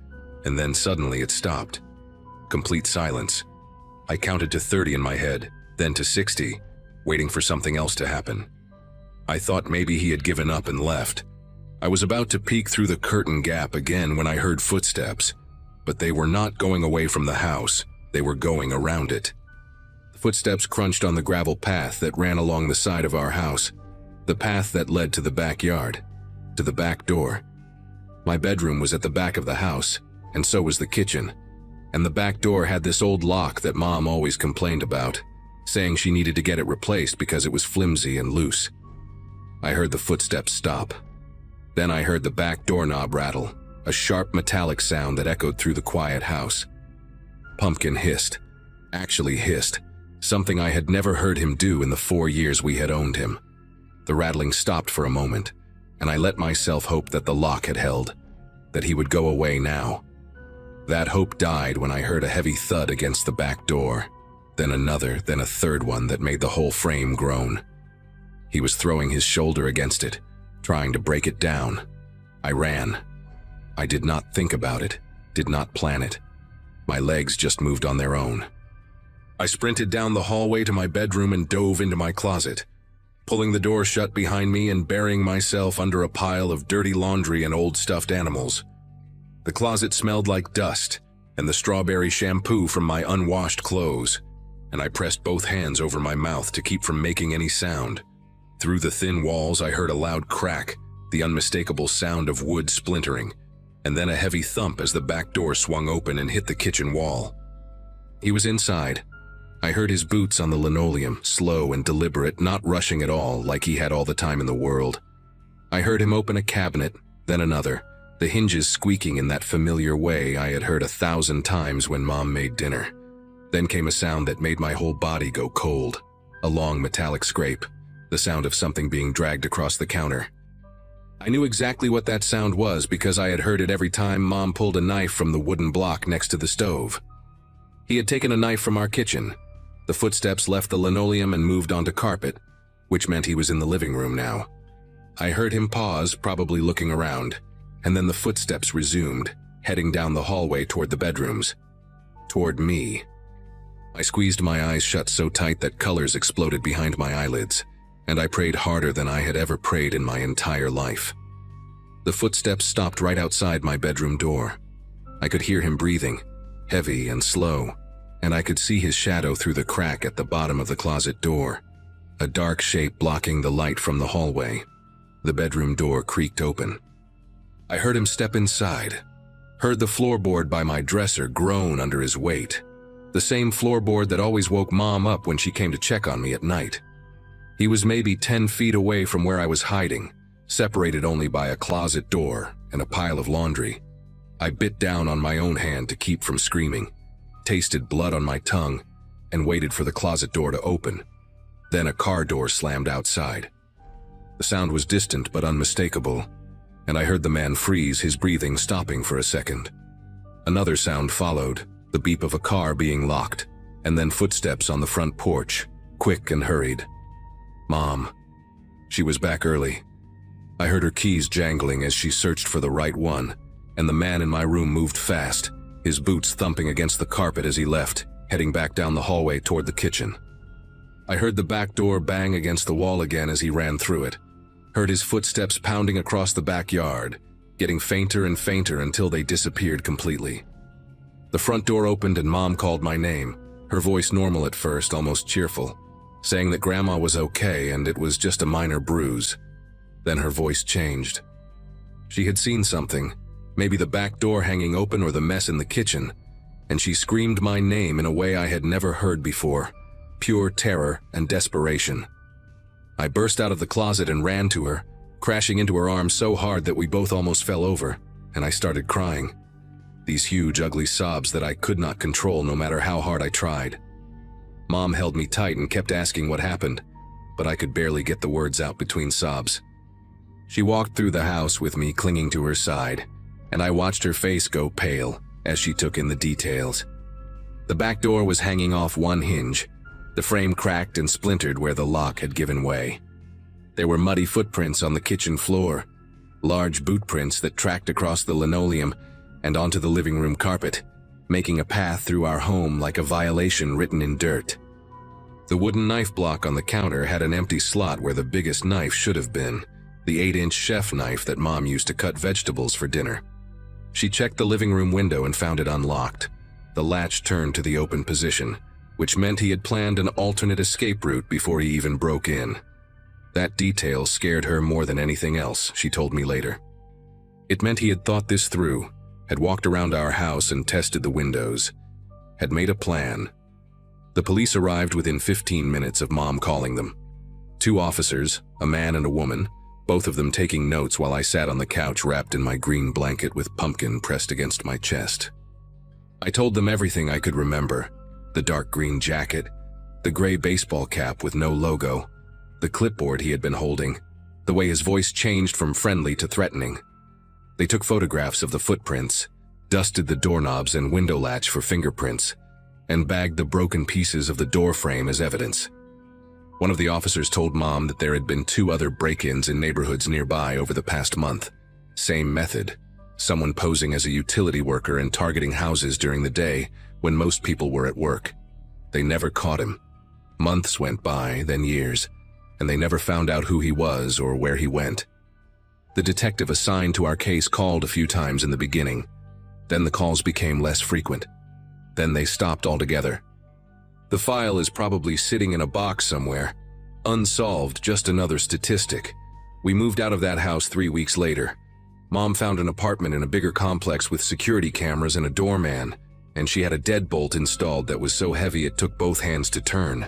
and then suddenly it stopped. Complete silence. I counted to 30 in my head, then to 60, waiting for something else to happen. I thought maybe he had given up and left. I was about to peek through the curtain gap again when I heard footsteps, but they were not going away from the house, they were going around it. The footsteps crunched on the gravel path that ran along the side of our house, the path that led to the backyard, to the back door. My bedroom was at the back of the house, and so was the kitchen, and the back door had this old lock that Mom always complained about, saying she needed to get it replaced because it was flimsy and loose. I heard the footsteps stop. Then I heard the back doorknob rattle, a sharp metallic sound that echoed through the quiet house. Pumpkin hissed, actually hissed, something I had never heard him do in the 4 years we had owned him. The rattling stopped for a moment, and I let myself hope that the lock had held, that he would go away now. That hope died when I heard a heavy thud against the back door, then another, then a third one that made the whole frame groan. He was throwing his shoulder against it, trying to break it down. I ran. I did not think about it, did not plan it. My legs just moved on their own. I sprinted down the hallway to my bedroom and dove into my closet, pulling the door shut behind me and burying myself under a pile of dirty laundry and old stuffed animals. The closet smelled like dust and the strawberry shampoo from my unwashed clothes, and I pressed both hands over my mouth to keep from making any sound. Through the thin walls, I heard a loud crack, the unmistakable sound of wood splintering, and then a heavy thump as the back door swung open and hit the kitchen wall. He was inside. I heard his boots on the linoleum, slow and deliberate, not rushing at all, like he had all the time in the world. I heard him open a cabinet, then another, the hinges squeaking in that familiar way I had heard 1,000 times when Mom made dinner. Then came a sound that made my whole body go cold, a long metallic scrape, the sound of something being dragged across the counter. I knew exactly what that sound was because I had heard it every time Mom pulled a knife from the wooden block next to the stove. He had taken a knife from our kitchen. The footsteps left the linoleum and moved onto carpet, which meant he was in the living room now. I heard him pause, probably looking around, and then the footsteps resumed, heading down the hallway toward the bedrooms. Toward me. I squeezed my eyes shut so tight that colors exploded behind my eyelids, and I prayed harder than I had ever prayed in my entire life. The footsteps stopped right outside my bedroom door. I could hear him breathing, heavy and slow, and I could see his shadow through the crack at the bottom of the closet door, a dark shape blocking the light from the hallway. The bedroom door creaked open. I heard him step inside, heard the floorboard by my dresser groan under his weight, the same floorboard that always woke Mom up when she came to check on me at night. He was maybe 10 feet away from where I was hiding, separated only by a closet door and a pile of laundry. I bit down on my own hand to keep from screaming, tasted blood on my tongue, and waited for the closet door to open. Then a car door slammed outside. The sound was distant but unmistakable, and I heard the man freeze, his breathing stopping for a second. Another sound followed, the beep of a car being locked, and then footsteps on the front porch, quick and hurried. Mom. She was back early. I heard her keys jangling as she searched for the right one, and the man in my room moved fast, his boots thumping against the carpet as he left, heading back down the hallway toward the kitchen. I heard the back door bang against the wall again as he ran through it, heard his footsteps pounding across the backyard, getting fainter and fainter until they disappeared completely. The front door opened and Mom called my name, her voice normal at first, almost cheerful, saying that Grandma was okay and it was just a minor bruise. Then her voice changed. She had seen something, maybe the back door hanging open or the mess in the kitchen, and she screamed my name in a way I had never heard before, pure terror and desperation. I burst out of the closet and ran to her, crashing into her arms so hard that we both almost fell over, and I started crying. These huge, ugly sobs that I could not control no matter how hard I tried. Mom held me tight and kept asking what happened, but I could barely get the words out between sobs. She walked through the house with me clinging to her side, and I watched her face go pale as she took in the details. The back door was hanging off one hinge, the frame cracked and splintered where the lock had given way. There were muddy footprints on the kitchen floor, large boot prints that tracked across the linoleum and onto the living room carpet, making a path through our home like a violation written in dirt. The wooden knife block on the counter had an empty slot where the biggest knife should have been, the 8-inch chef knife that Mom used to cut vegetables for dinner. She checked the living room window and found it unlocked. The latch turned to the open position, which meant he had planned an alternate escape route before he even broke in. That detail scared her more than anything else, she told me later. It meant he had thought this through, had walked around our house and tested the windows, had made a plan. The police arrived within 15 minutes of Mom calling them. 2 officers, a man and a woman, both of them taking notes while I sat on the couch wrapped in my green blanket with pumpkin pressed against my chest. I told them everything I could remember: the dark green jacket, the gray baseball cap with no logo, the clipboard he had been holding, the way his voice changed from friendly to threatening. They took photographs of the footprints, dusted the doorknobs and window latch for fingerprints, and bagged the broken pieces of the door frame as evidence. One of the officers told Mom that there had been 2 other break-ins in neighborhoods nearby over the past month. Same method, someone posing as a utility worker and targeting houses during the day when most people were at work. They never caught him. Months went by, then years, and they never found out who he was or where he went. The detective assigned to our case called a few times in the beginning. Then the calls became less frequent. Then they stopped altogether. The file is probably sitting in a box somewhere. Unsolved, just another statistic. We moved out of that house 3 weeks later. Mom found an apartment in a bigger complex with security cameras and a doorman, and she had a deadbolt installed that was so heavy it took both hands to turn.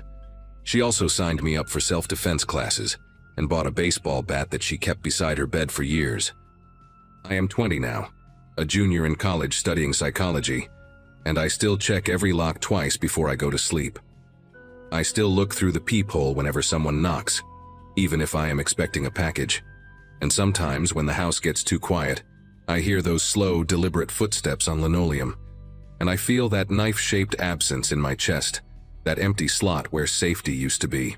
She also signed me up for self-defense classes and bought a baseball bat that she kept beside her bed for years. I am 20 now, a junior in college studying psychology, and I still check every lock twice before I go to sleep. I still look through the peephole whenever someone knocks, even if I am expecting a package. And sometimes when the house gets too quiet, I hear those slow, deliberate footsteps on linoleum, and I feel that knife-shaped absence in my chest, that empty slot where safety used to be.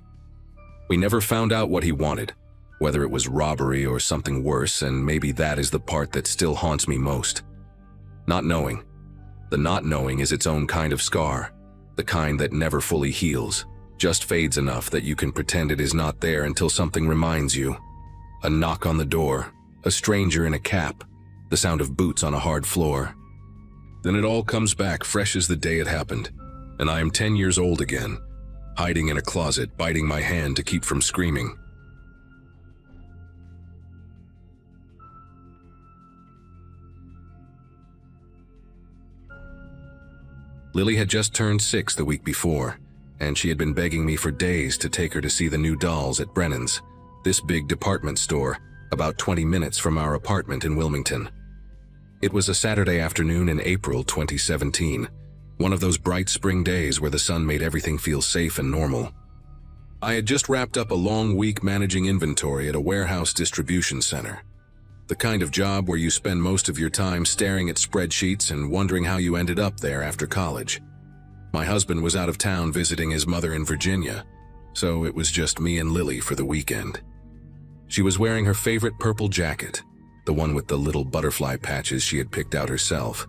We never found out what he wanted, whether it was robbery or something worse, and maybe that is the part that still haunts me most. Not knowing. The not knowing is its own kind of scar, the kind that never fully heals, just fades enough that you can pretend it is not there until something reminds you. A knock on the door, a stranger in a cap, the sound of boots on a hard floor. Then it all comes back fresh as the day it happened, and I am 10 years old again, hiding in a closet, biting my hand to keep from screaming. Lily had just turned 6 the week before, and she had been begging me for days to take her to see the new dolls at Brennan's, this big department store, about 20 minutes from our apartment in Wilmington. It was a Saturday afternoon in April 2017, one of those bright spring days where the sun made everything feel safe and normal. I had just wrapped up a long week managing inventory at a warehouse distribution center. The kind of job where you spend most of your time staring at spreadsheets and wondering how you ended up there after college. My husband was out of town visiting his mother in Virginia, so it was just me and Lily for the weekend. She was wearing her favorite purple jacket, the one with the little butterfly patches she had picked out herself,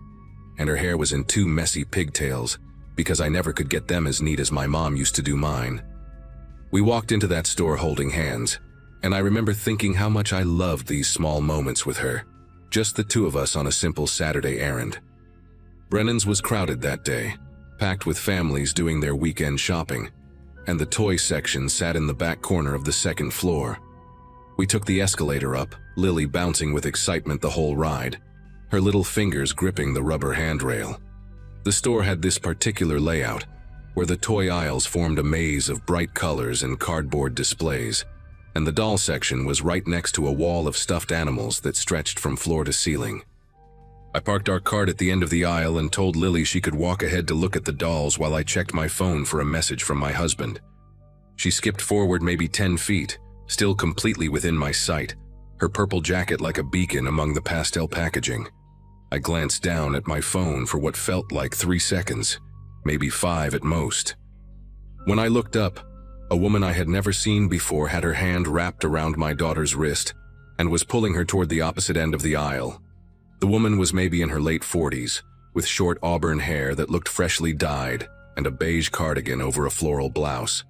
and her hair was in 2 messy pigtails because I never could get them as neat as my mom used to do mine. We walked into that store holding hands, and I remember thinking how much I loved these small moments with her, just the 2 of us on a simple Saturday errand. Brennan's was crowded that day, packed with families doing their weekend shopping, and the toy section sat in the back corner of the 2nd floor. We took the escalator up, Lily bouncing with excitement the whole ride, her little fingers gripping the rubber handrail. The store had this particular layout, where the toy aisles formed a maze of bright colors and cardboard displays, and the doll section was right next to a wall of stuffed animals that stretched from floor to ceiling. I parked our cart at the end of the aisle and told Lily she could walk ahead to look at the dolls while I checked my phone for a message from my husband. She skipped forward maybe 10 feet, still completely within my sight, her purple jacket like a beacon among the pastel packaging. I glanced down at my phone for what felt like 3 seconds, maybe 5 at most. When I looked up, a woman I had never seen before had her hand wrapped around my daughter's wrist and was pulling her toward the opposite end of the aisle. The woman was maybe in her late 40s, with short auburn hair that looked freshly dyed and a beige cardigan over a floral blouse.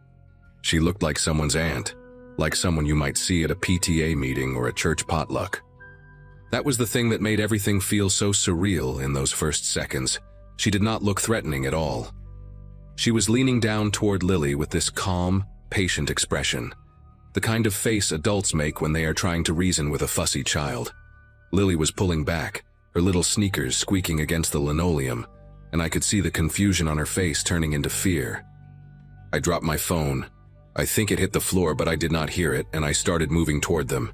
She looked like someone's aunt, like someone you might see at a PTA meeting or a church potluck. That was the thing that made everything feel so surreal in those first seconds. She did not look threatening at all. She was leaning down toward Lily with this calm, patient expression, the kind of face adults make when they are trying to reason with a fussy child. Lily was pulling back, her little sneakers squeaking against the linoleum, and I could see the confusion on her face turning into fear. I dropped my phone. I think it hit the floor, but I did not hear it, and I started moving toward them.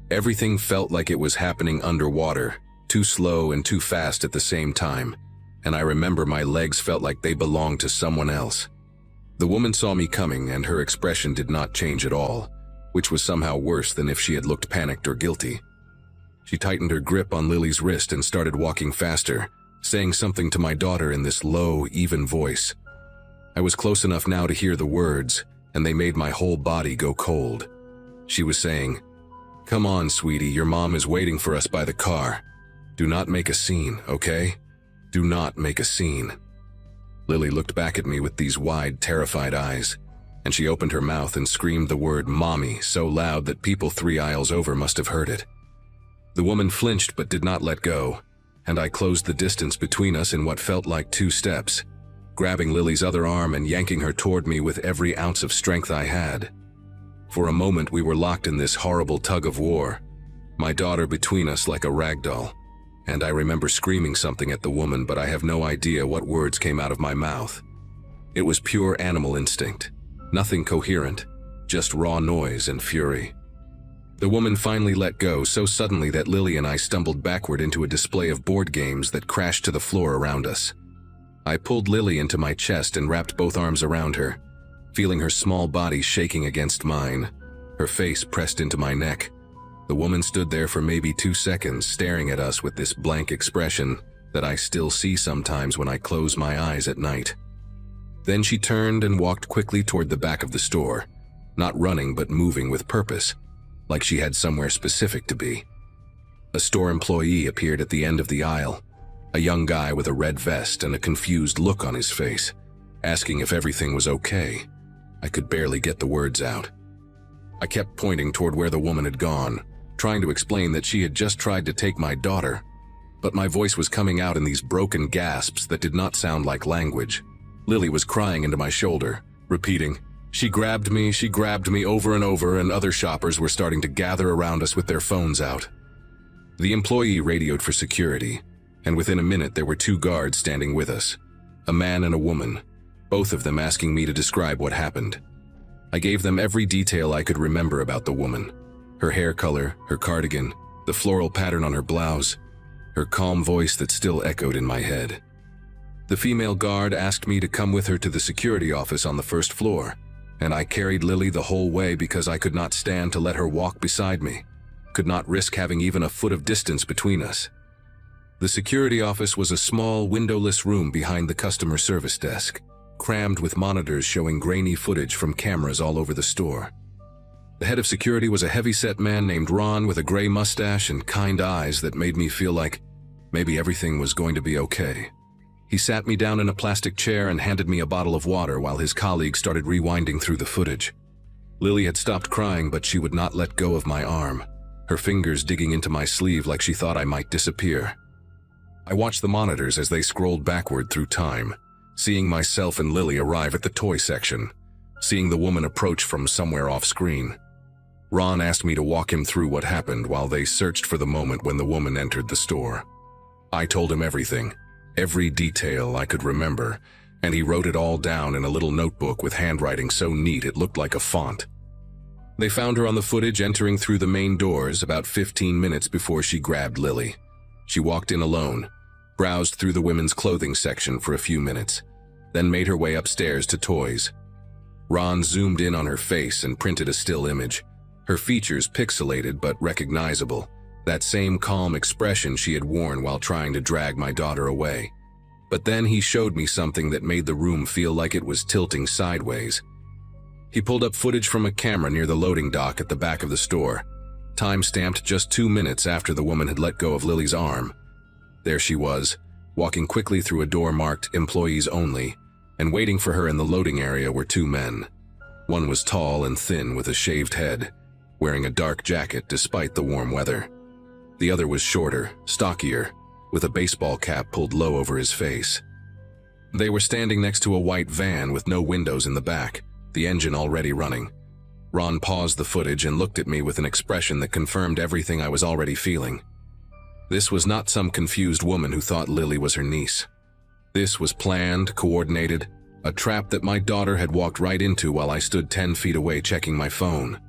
Everything felt like it was happening underwater, too slow and too fast at the same time, and I remember my legs felt like they belonged to someone else. The woman saw me coming, and her expression did not change at all. which was somehow worse than if she had looked panicked or guilty. She tightened her grip on Lily's wrist and started walking faster, saying something to my daughter in this low, even voice. I was close enough now to hear the words, and they made my whole body go cold. She was saying, "Come on, sweetie, your mom is waiting for us by the car. Do not make a scene, okay? Do not make a scene." Lily looked back at me with these wide, terrified eyes, and she opened her mouth and screamed the word "mommy" so loud that people 3 aisles over must have heard it. The woman flinched but did not let go, and I closed the distance between us in what felt like 2 steps, grabbing Lily's other arm and yanking her toward me with every ounce of strength I had. For a moment we were locked in this horrible tug of war, my daughter between us like a rag doll, and I remember screaming something at the woman, but I have no idea what words came out of my mouth. It was pure animal instinct, nothing coherent, just raw noise and fury. The woman finally let go so suddenly that Lily and I stumbled backward into a display of board games that crashed to the floor around us. I pulled Lily into my chest and wrapped both arms around her, feeling her small body shaking against mine, her face pressed into my neck. The woman stood there for maybe 2 seconds, staring at us with this blank expression that I still see sometimes when I close my eyes at night. Then she turned and walked quickly toward the back of the store, not running but moving with purpose, like she had somewhere specific to be. A store employee appeared at the end of the aisle, a young guy with a red vest and a confused look on his face, asking if everything was okay. I could barely get the words out. I kept pointing toward where the woman had gone, trying to explain that she had just tried to take my daughter, but my voice was coming out in these broken gasps that did not sound like language. Lily was crying into my shoulder, repeating, she grabbed me," over and over, and other shoppers were starting to gather around us with their phones out. The employee radioed for security, and within a minute there were 2 guards standing with us, a man and a woman, both of them asking me to describe what happened. I gave them every detail I could remember about the woman: her hair color, her cardigan, the floral pattern on her blouse, her calm voice that still echoed in my head. The female guard asked me to come with her to the security office on the 1st floor, and I carried Lily the whole way because I could not stand to let her walk beside me, could not risk having even a foot of distance between us. The security office was a small, windowless room behind the customer service desk, crammed with monitors showing grainy footage from cameras all over the store. The head of security was a heavy-set man named Ron with a gray mustache and kind eyes that made me feel like maybe everything was going to be okay. He sat me down in a plastic chair and handed me a bottle of water while his colleague started rewinding through the footage. Lily had stopped crying, but she would not let go of my arm, her fingers digging into my sleeve like she thought I might disappear. I watched the monitors as they scrolled backward through time, seeing myself and Lily arrive at the toy section, seeing the woman approach from somewhere off-screen. Ron asked me to walk him through what happened while they searched for the moment when the woman entered the store. I told him everything, every detail I could remember, and he wrote it all down in a little notebook with handwriting so neat it looked like a font. They found her on the footage entering through the main doors about 15 minutes before she grabbed Lily. She walked in alone, browsed through the women's clothing section for a few minutes, then made her way upstairs to toys. Ron zoomed in on her face and printed a still image, her features pixelated but recognizable, that same calm expression she had worn while trying to drag my daughter away. But then he showed me something that made the room feel like it was tilting sideways. He pulled up footage from a camera near the loading dock at the back of the store, time-stamped just 2 minutes after the woman had let go of Lily's arm. There she was, walking quickly through a door marked "Employees Only," and waiting for her in the loading area were 2 men. One was tall and thin with a shaved head, wearing a dark jacket despite the warm weather. The other was shorter, stockier, with a baseball cap pulled low over his face. They were standing next to a white van with no windows in the back, the engine already running. Ron paused the footage and looked at me with an expression that confirmed everything I was already feeling. This was not some confused woman who thought Lily was her niece. This was planned, coordinated, a trap that my daughter had walked right into while I stood 10 feet away checking my phone.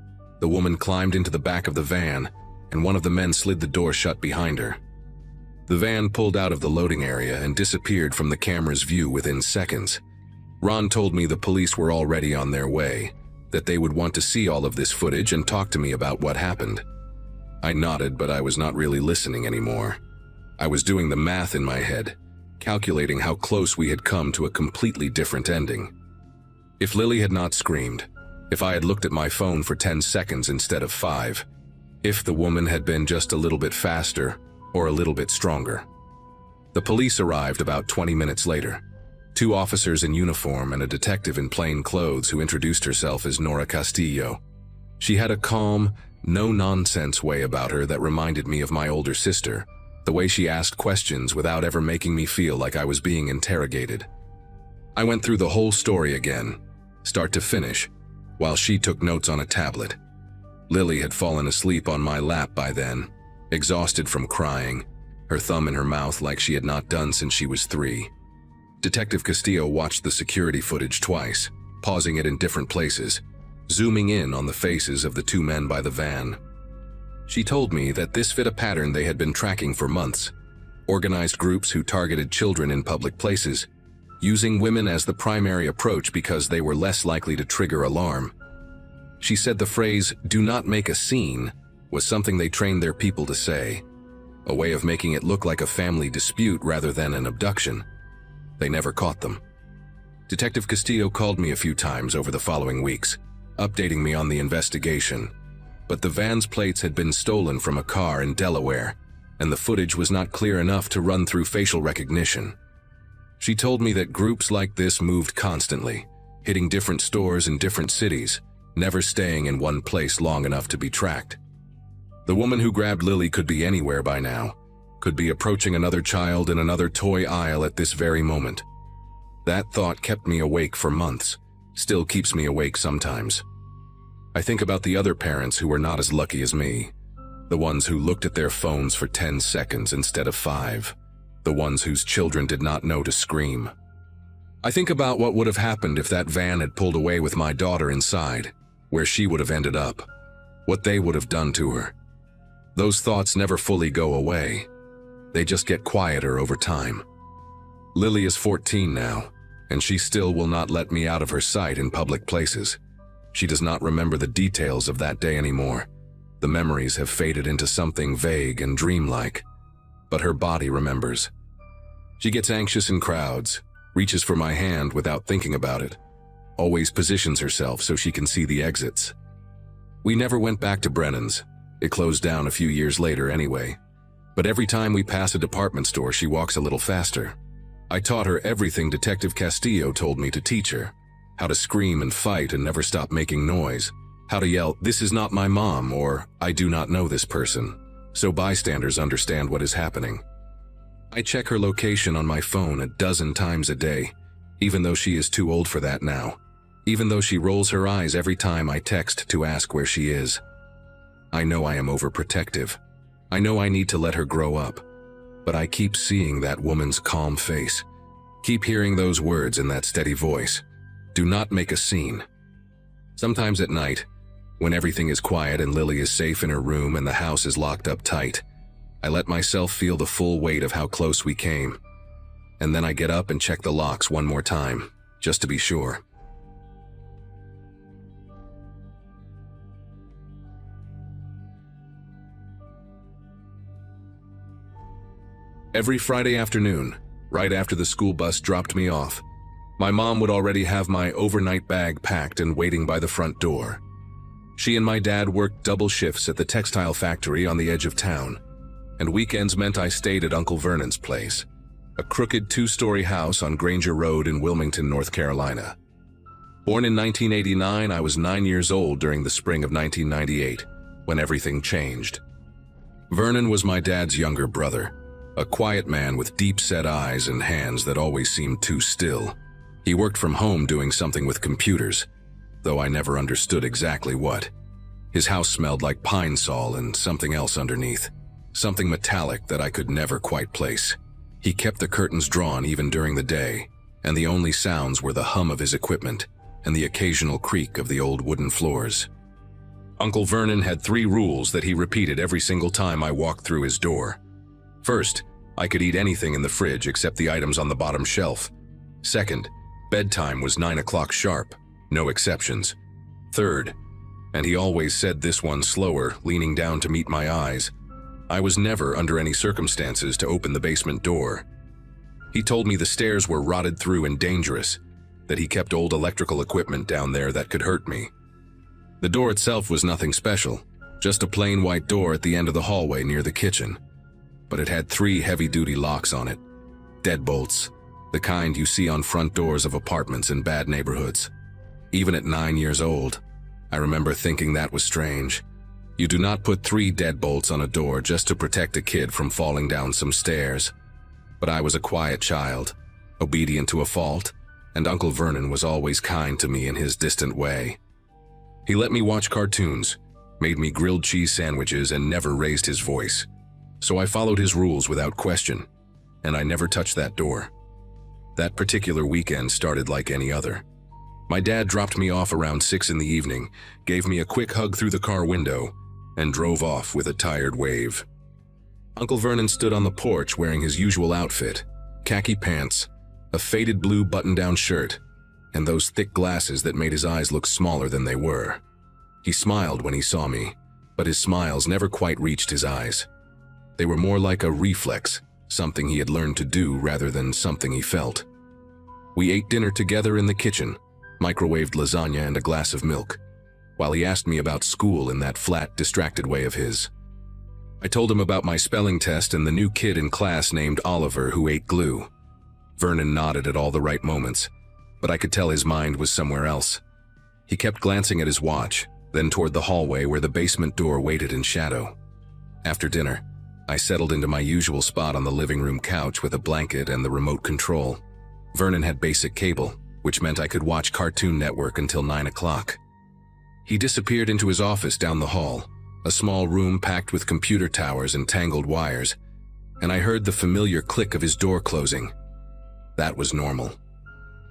The woman climbed into the back of the van, and one of the men slid the door shut behind her. The van pulled out of the loading area and disappeared from the camera's view within seconds. Ron told me the police were already on their way, that they would want to see all of this footage and talk to me about what happened. I nodded, but I was not really listening anymore. I was doing the math in my head, calculating how close we had come to a completely different ending. If Lily had not screamed, if I had looked at my phone for 10 seconds instead of 5, if the woman had been just a little bit faster or a little bit stronger. The police arrived about 20 minutes later. 2 officers in uniform and a detective in plain clothes who introduced herself as Nora Castillo. She had a calm, no-nonsense way about her that reminded me of my older sister, the way she asked questions without ever making me feel like I was being interrogated. I went through the whole story again, start to finish, while she took notes on a tablet. Lily had fallen asleep on my lap by then, exhausted from crying, her thumb in her mouth like she had not done since she was 3. Detective Castillo watched the security footage twice, pausing it in different places, zooming in on the faces of the 2 men by the van. She told me that this fit a pattern they had been tracking for months: organized groups who targeted children in public places, using women as the primary approach because they were less likely to trigger alarm. She said the phrase, "do not make a scene," was something they trained their people to say, a way of making it look like a family dispute rather than an abduction. They never caught them. Detective Castillo called me a few times over the following weeks, updating me on the investigation, but the van's plates had been stolen from a car in Delaware, and the footage was not clear enough to run through facial recognition. She told me that groups like this moved constantly, hitting different stores in different cities, never staying in one place long enough to be tracked. The woman who grabbed Lily could be anywhere by now, could be approaching another child in another toy aisle at this very moment. That thought kept me awake for months, still keeps me awake sometimes. I think about the other parents who were not as lucky as me, the ones who looked at their phones for 10 seconds instead of 5, the ones whose children did not know to scream. I think about what would have happened if that van had pulled away with my daughter inside, where she would have ended up, what they would have done to her. Those thoughts never fully go away. They just get quieter over time. Lily is 14 now, and she still will not let me out of her sight in public places. She does not remember the details of that day anymore. The memories have faded into something vague and dreamlike, but her body remembers. She gets anxious in crowds, reaches for my hand without thinking about it, always positions herself so she can see the exits. We never went back to Brennan's. It closed down a few years later anyway. But every time we pass a department store, she walks a little faster. I taught her everything Detective Castillo told me to teach her: how to scream and fight and never stop making noise, how to yell, "This is not my mom," or "I do not know this person," so bystanders understand what is happening. I check her location on my phone a dozen times a day, even though she is too old for that now, even though she rolls her eyes every time I text to ask where she is. I know I am overprotective. I know I need to let her grow up, but I keep seeing that woman's calm face, keep hearing those words in that steady voice. Do not make a scene. Sometimes at night, when everything is quiet and Lily is safe in her room and the house is locked up tight, I let myself feel the full weight of how close we came. And then I get up and check the locks one more time, just to be sure. Every Friday afternoon, right after the school bus dropped me off, my mom would already have my overnight bag packed and waiting by the front door. She and my dad worked double shifts at the textile factory on the edge of town, and weekends meant I stayed at Uncle Vernon's place, a crooked 2-story house on Granger Road in Wilmington, North Carolina. Born in 1989, I was 9 years old during the spring of 1998, when everything changed. Vernon was my dad's younger brother, a quiet man with deep-set eyes and hands that always seemed too still. He worked from home doing something with computers, though I never understood exactly what. His house smelled like pine sol and something else underneath, something metallic that I could never quite place. He kept the curtains drawn even during the day, and the only sounds were the hum of his equipment and the occasional creak of the old wooden floors. Uncle Vernon had 3 rules that he repeated every single time I walked through his door. First, I could eat anything in the fridge except the items on the bottom shelf. Second, bedtime was 9 o'clock sharp, no exceptions. Third, and he always said this one slower, leaning down to meet my eyes, I was never under any circumstances to open the basement door. He told me the stairs were rotted through and dangerous, that he kept old electrical equipment down there that could hurt me. The door itself was nothing special, just a plain white door at the end of the hallway near the kitchen. But it had 3 heavy-duty locks on it. Deadbolts, the kind you see on front doors of apartments in bad neighborhoods. Even at 9 years old, I remember thinking that was strange. You do not put 3 deadbolts on a door just to protect a kid from falling down some stairs. But I was a quiet child, obedient to a fault, and Uncle Vernon was always kind to me in his distant way. He let me watch cartoons, made me grilled cheese sandwiches, and never raised his voice. So I followed his rules without question, and I never touched that door. That particular weekend started like any other. My dad dropped me off around 6 in the evening, gave me a quick hug through the car window, and drove off with a tired wave. Uncle Vernon stood on the porch wearing his usual outfit, khaki pants, a faded blue button-down shirt, and those thick glasses that made his eyes look smaller than they were. He smiled when he saw me, but his smiles never quite reached his eyes. They were more like a reflex, something he had learned to do rather than something he felt. We ate dinner together in the kitchen, microwaved lasagna and a glass of milk, while he asked me about school in that flat, distracted way of his. I told him about my spelling test and the new kid in class named Oliver who ate glue. Vernon nodded at all the right moments, but I could tell his mind was somewhere else. He kept glancing at his watch, then toward the hallway where the basement door waited in shadow. After dinner, I settled into my usual spot on the living room couch with a blanket and the remote control. Vernon had basic cable, which meant I could watch Cartoon Network until 9 o'clock. He disappeared into his office down the hall, a small room packed with computer towers and tangled wires, and I heard the familiar click of his door closing. That was normal.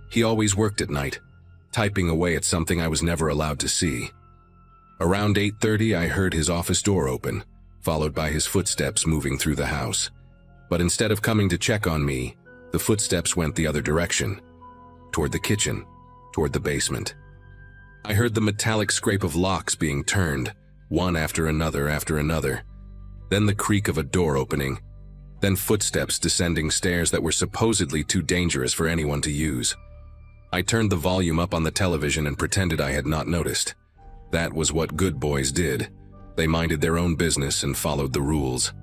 He always worked at night, typing away at something I was never allowed to see. Around 8:30, I heard his office door open, followed by his footsteps moving through the house. But instead of coming to check on me, the footsteps went the other direction, toward the kitchen, toward the basement. I heard the metallic scrape of locks being turned, one after another, then the creak of a door opening, then footsteps descending stairs that were supposedly too dangerous for anyone to use. I turned the volume up on the television and pretended I had not noticed. That was what good boys did. They minded their own business and followed the rules.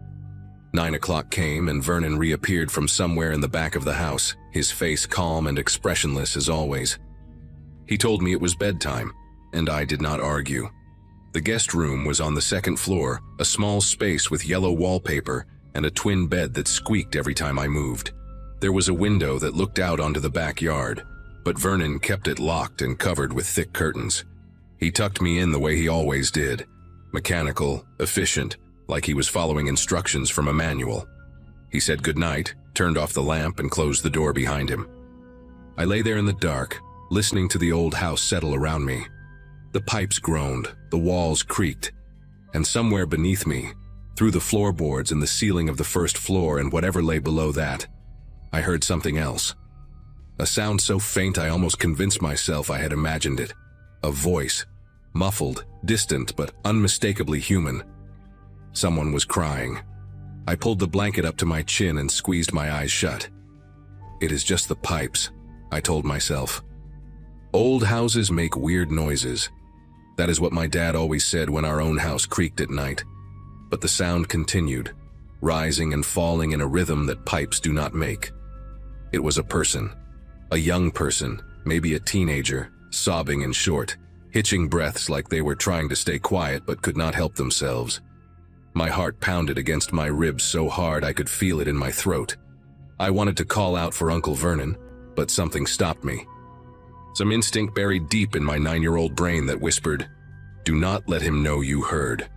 9 o'clock came and Vernon reappeared from somewhere in the back of the house, his face calm and expressionless as always. He told me it was bedtime, and I did not argue. The guest room was on the second floor, a small space with yellow wallpaper and a twin bed that squeaked every time I moved. There was a window that looked out onto the backyard, but Vernon kept it locked and covered with thick curtains. He tucked me in the way he always did, mechanical, efficient, like he was following instructions from a manual. He said goodnight, turned off the lamp, and closed the door behind him. I lay there in the dark, listening to the old house settle around me. The pipes groaned, the walls creaked, and somewhere beneath me, through the floorboards and the ceiling of the first floor and whatever lay below that, I heard something else. A sound so faint I almost convinced myself I had imagined it. A voice, muffled, distant, but unmistakably human. Someone was crying. I pulled the blanket up to my chin and squeezed my eyes shut. It is just the pipes, I told myself. Old houses make weird noises. That is what my dad always said when our own house creaked at night. But the sound continued, rising and falling in a rhythm that pipes do not make. It was a person, a young person, maybe a teenager, sobbing and short, hitching breaths like they were trying to stay quiet but could not help themselves. My heart pounded against my ribs so hard I could feel it in my throat. I wanted to call out for Uncle Vernon, but something stopped me. Some instinct buried deep in my 9-year-old brain that whispered, "Do not let him know you heard."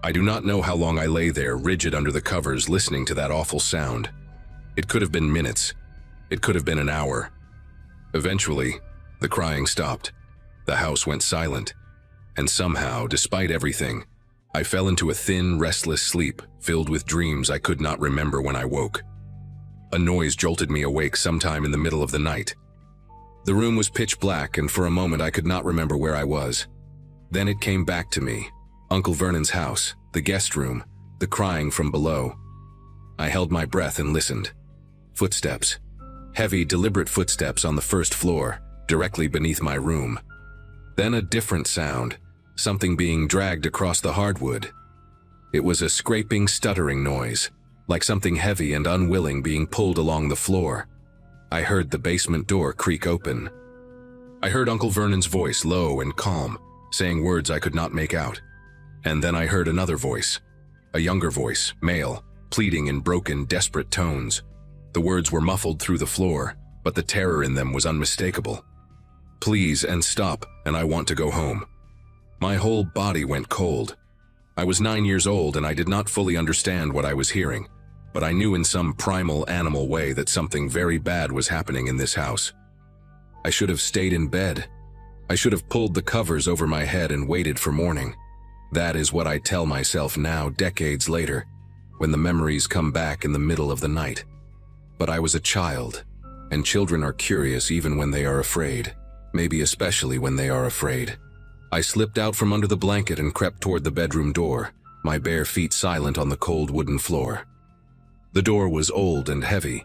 I do not know how long I lay there, rigid under the covers, listening to that awful sound. It could have been minutes. It could have been an hour. Eventually, the crying stopped. The house went silent. And somehow, despite everything, I fell into a thin, restless sleep, filled with dreams I could not remember when I woke. A noise jolted me awake sometime in the middle of the night. The room was pitch black, and for a moment I could not remember where I was. Then it came back to me. Uncle Vernon's house, the guest room, the crying from below. I held my breath and listened. Footsteps. Heavy, deliberate footsteps on the first floor, directly beneath my room. Then a different sound, something being dragged across the hardwood. It was a scraping, stuttering noise, like something heavy and unwilling being pulled along the floor. I heard the basement door creak open. I heard Uncle Vernon's voice, low and calm, saying words I could not make out. And then I heard another voice, a younger voice, male, pleading in broken, desperate tones. The words were muffled through the floor, but the terror in them was unmistakable. Please and stop, and I want to go home. My whole body went cold. I was 9 years old and I did not fully understand what I was hearing, but I knew in some primal animal way that something very bad was happening in this house. I should have stayed in bed. I should have pulled the covers over my head and waited for morning. That is what I tell myself now, decades later, when the memories come back in the middle of the night. But I was a child, and children are curious even when they are afraid, maybe especially when they are afraid. I slipped out from under the blanket and crept toward the bedroom door, my bare feet silent on the cold wooden floor. The door was old and heavy,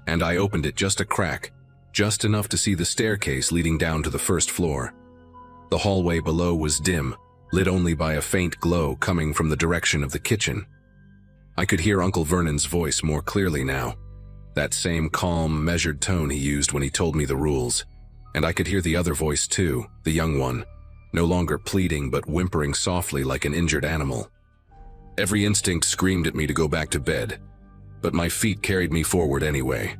and I opened it just a crack, just enough to see the staircase leading down to the first floor. The hallway below was dim, lit only by a faint glow coming from the direction of the kitchen. I could hear Uncle Vernon's voice more clearly now, that same calm, measured tone he used when he told me the rules. And I could hear the other voice too, the young one, no longer pleading but whimpering softly like an injured animal. Every instinct screamed at me to go back to bed, but my feet carried me forward anyway.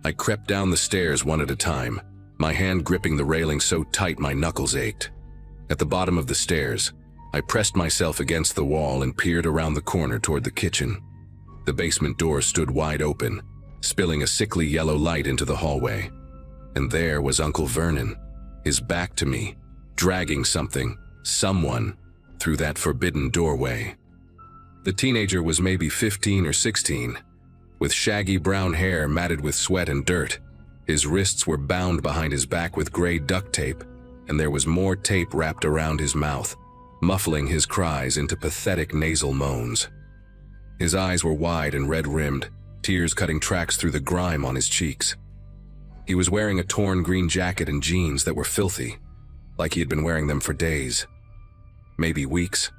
I crept down the stairs one at a time, my hand gripping the railing so tight my knuckles ached. At the bottom of the stairs, I pressed myself against the wall and peered around the corner toward the kitchen. The basement door stood wide open, spilling a sickly yellow light into the hallway. And there was Uncle Vernon, his back to me, dragging someone, through that forbidden doorway. The teenager was maybe 15 or 16, with shaggy brown hair matted with sweat and dirt. His wrists were bound behind his back with gray duct tape, and there was more tape wrapped around his mouth, muffling his cries into pathetic nasal moans. His eyes were wide and red-rimmed, tears cutting tracks through the grime on his cheeks. He was wearing a torn green jacket and jeans that were filthy, like he had been wearing them for days, maybe weeks.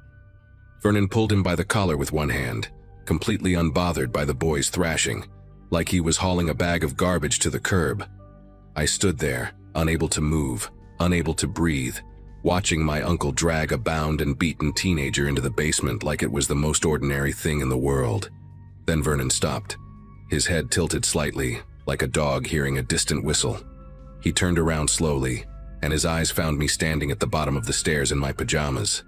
Vernon pulled him by the collar with one hand, completely unbothered by the boy's thrashing, like he was hauling a bag of garbage to the curb. I stood there, unable to move, unable to breathe, watching my uncle drag a bound and beaten teenager into the basement like it was the most ordinary thing in the world. Then Vernon stopped, his head tilted slightly, like a dog hearing a distant whistle. He turned around slowly, and his eyes found me standing at the bottom of the stairs in my pajamas.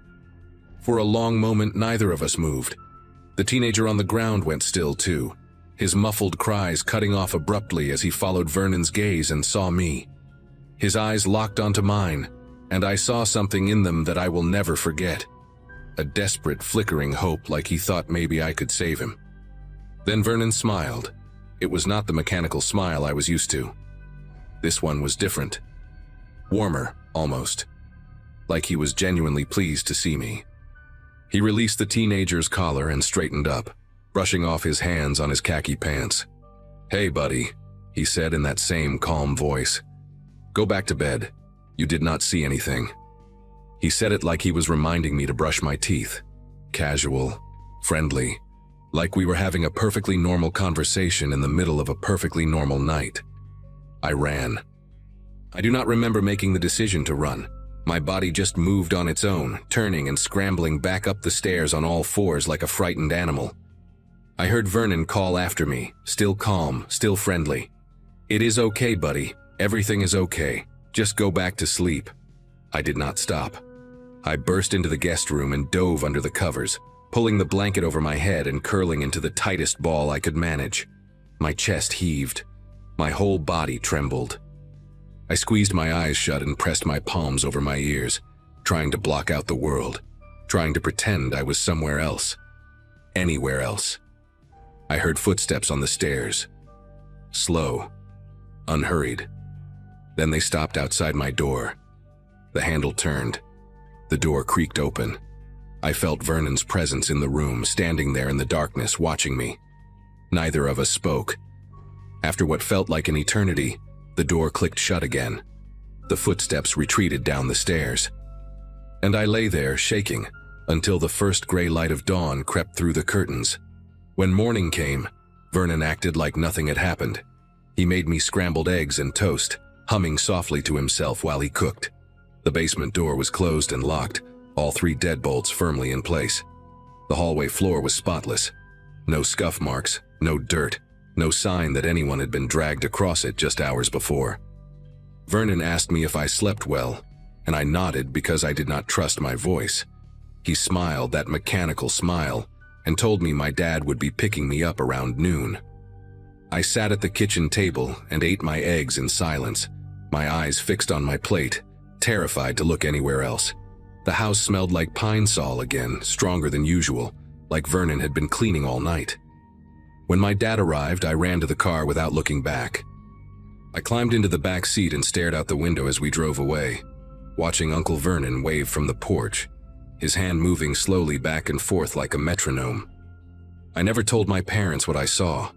For a long moment, neither of us moved. The teenager on the ground went still too, his muffled cries cutting off abruptly as he followed Vernon's gaze and saw me. His eyes locked onto mine, and I saw something in them that I will never forget. A desperate, flickering hope, like he thought maybe I could save him. Then Vernon smiled. It was not the mechanical smile I was used to. This one was different. Warmer, almost. Like he was genuinely pleased to see me. He released the teenager's collar and straightened up, brushing off his hands on his khaki pants. "Hey, buddy," he said in that same calm voice. "Go back to bed. You did not see anything." He said it like he was reminding me to brush my teeth. Casual, friendly, like we were having a perfectly normal conversation in the middle of a perfectly normal night. I ran. I do not remember making the decision to run. My body just moved on its own, turning and scrambling back up the stairs on all fours like a frightened animal. I heard Vernon call after me, still calm, still friendly. "It is okay, buddy. Everything is okay. Just go back to sleep." I did not stop. I burst into the guest room and dove under the covers, pulling the blanket over my head and curling into the tightest ball I could manage. My chest heaved. My whole body trembled. I squeezed my eyes shut and pressed my palms over my ears, trying to block out the world, trying to pretend I was somewhere else. Anywhere else. I heard footsteps on the stairs. Slow. Unhurried. Then they stopped outside my door. The handle turned. The door creaked open. I felt Vernon's presence in the room, standing there in the darkness, watching me. Neither of us spoke. After what felt like an eternity, the door clicked shut again. The footsteps retreated down the stairs. And I lay there, shaking, until the first gray light of dawn crept through the curtains. When morning came, Vernon acted like nothing had happened. He made me scrambled eggs and toast, humming softly to himself while he cooked. The basement door was closed and locked, all 3 deadbolts firmly in place. The hallway floor was spotless. No scuff marks, no dirt, no sign that anyone had been dragged across it just hours before. Vernon asked me if I slept well, and I nodded because I did not trust my voice. He smiled that mechanical smile and told me my dad would be picking me up around noon. I sat at the kitchen table and ate my eggs in silence, my eyes fixed on my plate, terrified to look anywhere else. The house smelled like pine sol again, stronger than usual, like Vernon had been cleaning all night. When my dad arrived, I ran to the car without looking back. I climbed into the back seat and stared out the window as we drove away, watching Uncle Vernon wave from the porch, his hand moving slowly back and forth like a metronome. I never told my parents what I saw.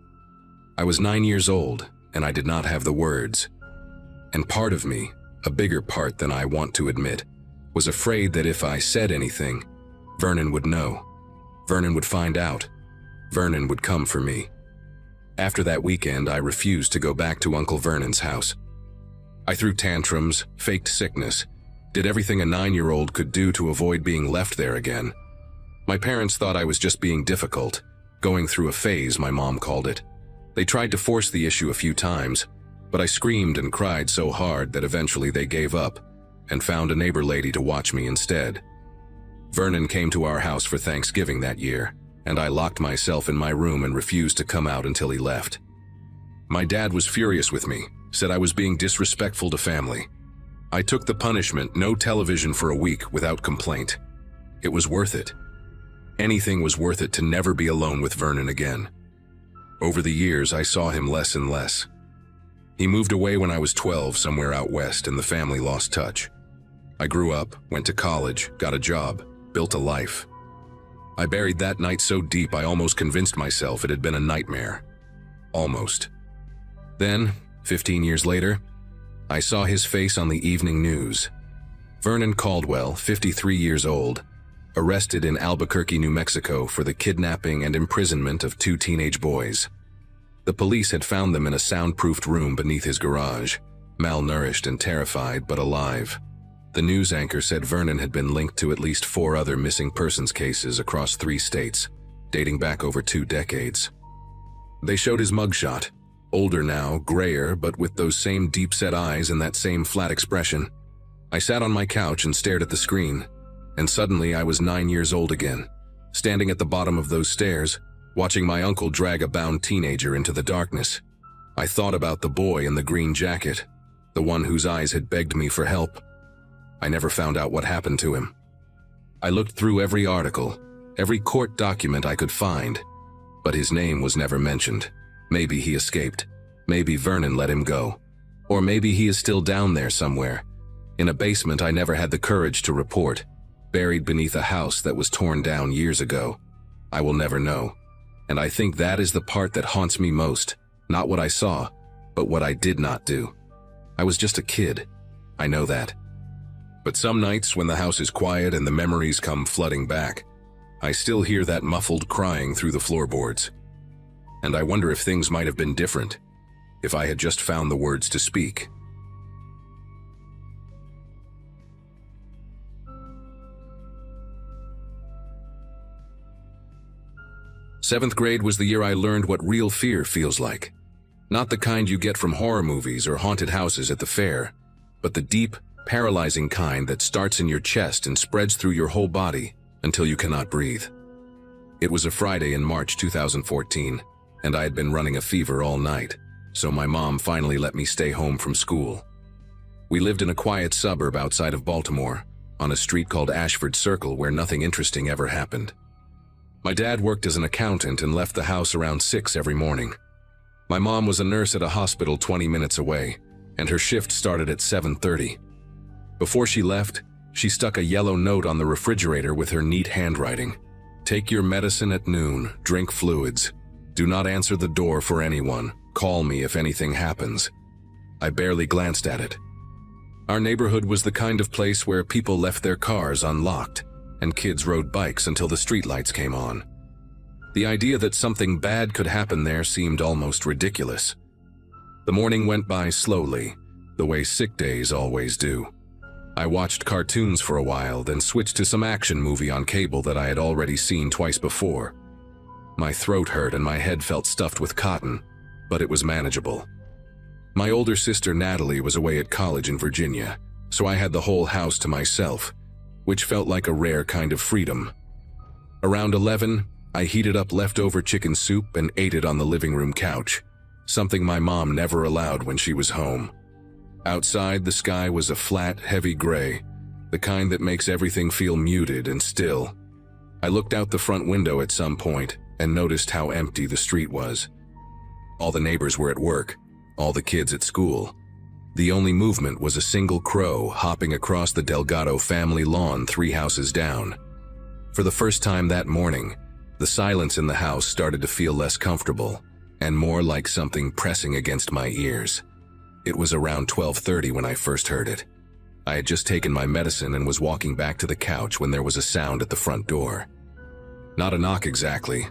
I was 9 years old, and I did not have the words. And part of me, a bigger part than I want to admit, was afraid that if I said anything, Vernon would know. Vernon would find out. Vernon would come for me. After that weekend, I refused to go back to Uncle Vernon's house. I threw tantrums, faked sickness, did everything a 9-year-old could do to avoid being left there again. My parents thought I was just being difficult, going through a phase, my mom called it. They tried to force the issue a few times, but I screamed and cried so hard that eventually they gave up and found a neighbor lady to watch me instead. Vernon came to our house for Thanksgiving that year, and I locked myself in my room and refused to come out until he left. My dad was furious with me, said I was being disrespectful to family. I took the punishment, no television for a week, without complaint. It was worth it. Anything was worth it to never be alone with Vernon again. Over the years, I saw him less and less. He moved away when I was 12, somewhere out west, and the family lost touch. I grew up, went to college, got a job, built a life. I buried that night so deep I almost convinced myself it had been a nightmare. Almost. Then, 15 years later, I saw his face on the evening news. Vernon Caldwell, 53 years old, arrested in Albuquerque, New Mexico for the kidnapping and imprisonment of 2 teenage boys. The police had found them in a soundproofed room beneath his garage, malnourished and terrified but alive. The news anchor said Vernon had been linked to at least 4 other missing persons cases across 3 states, dating back over 2 decades. They showed his mugshot, older now, grayer, but with those same deep-set eyes and that same flat expression. I sat on my couch and stared at the screen, and suddenly I was 9 years old again, standing at the bottom of those stairs, watching my uncle drag a bound teenager into the darkness. I thought about the boy in the green jacket, the one whose eyes had begged me for help. I never found out what happened to him. I looked through every article, every court document I could find, but his name was never mentioned. Maybe he escaped. Maybe Vernon let him go. Or maybe he is still down there somewhere, in a basement I never had the courage to report, buried beneath a house that was torn down years ago. I will never know. And I think that is the part that haunts me most, not what I saw, but what I did not do. I was just a kid. I know that. But some nights when the house is quiet and the memories come flooding back, I still hear that muffled crying through the floorboards. And I wonder if things might have been different, if I had just found the words to speak. Seventh grade was the year I learned what real fear feels like. Not the kind you get from horror movies or haunted houses at the fair, but the deep, paralyzing kind that starts in your chest and spreads through your whole body until you cannot breathe. It was a Friday in March 2014, and I had been running a fever all night, so my mom finally let me stay home from school. We lived in a quiet suburb outside of Baltimore, on a street called Ashford Circle where nothing interesting ever happened. My dad worked as an accountant and left the house around 6 every morning. My mom was a nurse at a hospital 20 minutes away, and her shift started at 7:30. Before she left, She stuck a yellow note on the refrigerator with her neat handwriting. "Take your medicine at noon, drink fluids. Do not answer the door for anyone. Call me if anything happens." I barely glanced at it. Our neighborhood was the kind of place where people left their cars unlocked, and kids rode bikes until the streetlights came on. The idea that something bad could happen there seemed almost ridiculous. The morning went by slowly, the way sick days always do. I watched cartoons for a while, then switched to some action movie on cable that I had already seen twice before. My throat hurt and my head felt stuffed with cotton, but it was manageable. My older sister Natalie was away at college in Virginia, so I had the whole house to myself, which felt like a rare kind of freedom. Around 11, I heated up leftover chicken soup and ate it on the living room couch, something my mom never allowed when she was home. Outside, the sky was a flat, heavy gray, the kind that makes everything feel muted and still. I looked out the front window at some point and noticed how empty the street was. All the neighbors were at work, all the kids at school. The only movement was a single crow hopping across the Delgado family lawn 3 houses down. For the first time that morning, the silence in the house started to feel less comfortable and more like something pressing against my ears. It was around 12:30 when I first heard it. I had just taken my medicine and was walking back to the couch when there was a sound at the front door. Not a knock exactly,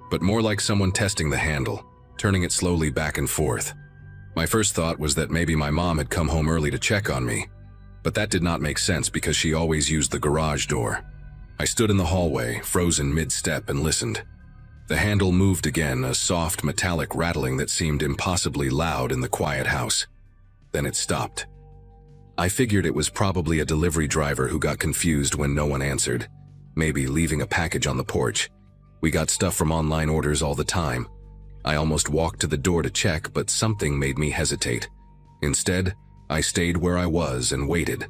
but more like someone testing the handle, turning it slowly back and forth. My first thought was that maybe my mom had come home early to check on me, but that did not make sense because she always used the garage door. I stood in the hallway, frozen mid-step, and listened. The handle moved again, a soft metallic rattling that seemed impossibly loud in the quiet house. Then it stopped. I figured it was probably a delivery driver who got confused when no one answered, maybe leaving a package on the porch. We got stuff from online orders all the time. I almost walked to the door to check, but something made me hesitate. Instead, I stayed where I was and waited.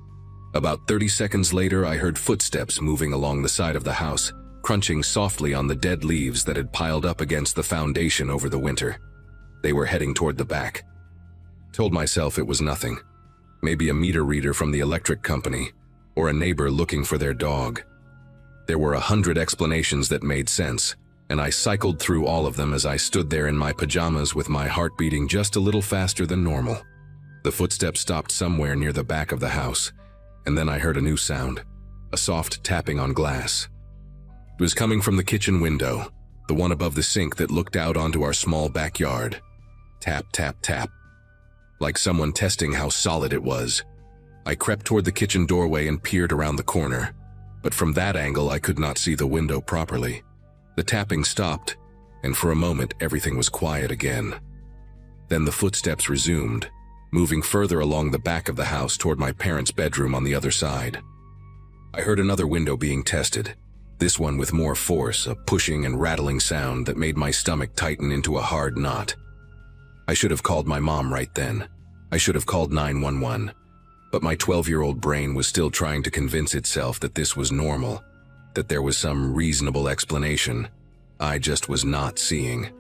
About 30 seconds later, I heard footsteps moving along the side of the house, crunching softly on the dead leaves that had piled up against the foundation over the winter. They were heading toward the back. Told myself it was nothing. Maybe a meter reader from the electric company, or a neighbor looking for their dog. There were 100 explanations that made sense, and I cycled through all of them as I stood there in my pajamas with my heart beating just a little faster than normal. The footsteps stopped somewhere near the back of the house, and then I heard a new sound, a soft tapping on glass. It was coming from the kitchen window, the one above the sink that looked out onto our small backyard. Tap, tap, tap. Like someone testing how solid it was. I crept toward the kitchen doorway and peered around the corner, but from that angle I could not see the window properly. The tapping stopped, and for a moment everything was quiet again. Then the footsteps resumed, moving further along the back of the house toward my parents' bedroom on the other side. I heard another window being tested, this one with more force, a pushing and rattling sound that made my stomach tighten into a hard knot. I should have called my mom right then. I should have called 911. But my 12-year-old brain was still trying to convince itself that this was normal, that there was some reasonable explanation I just was not seeing.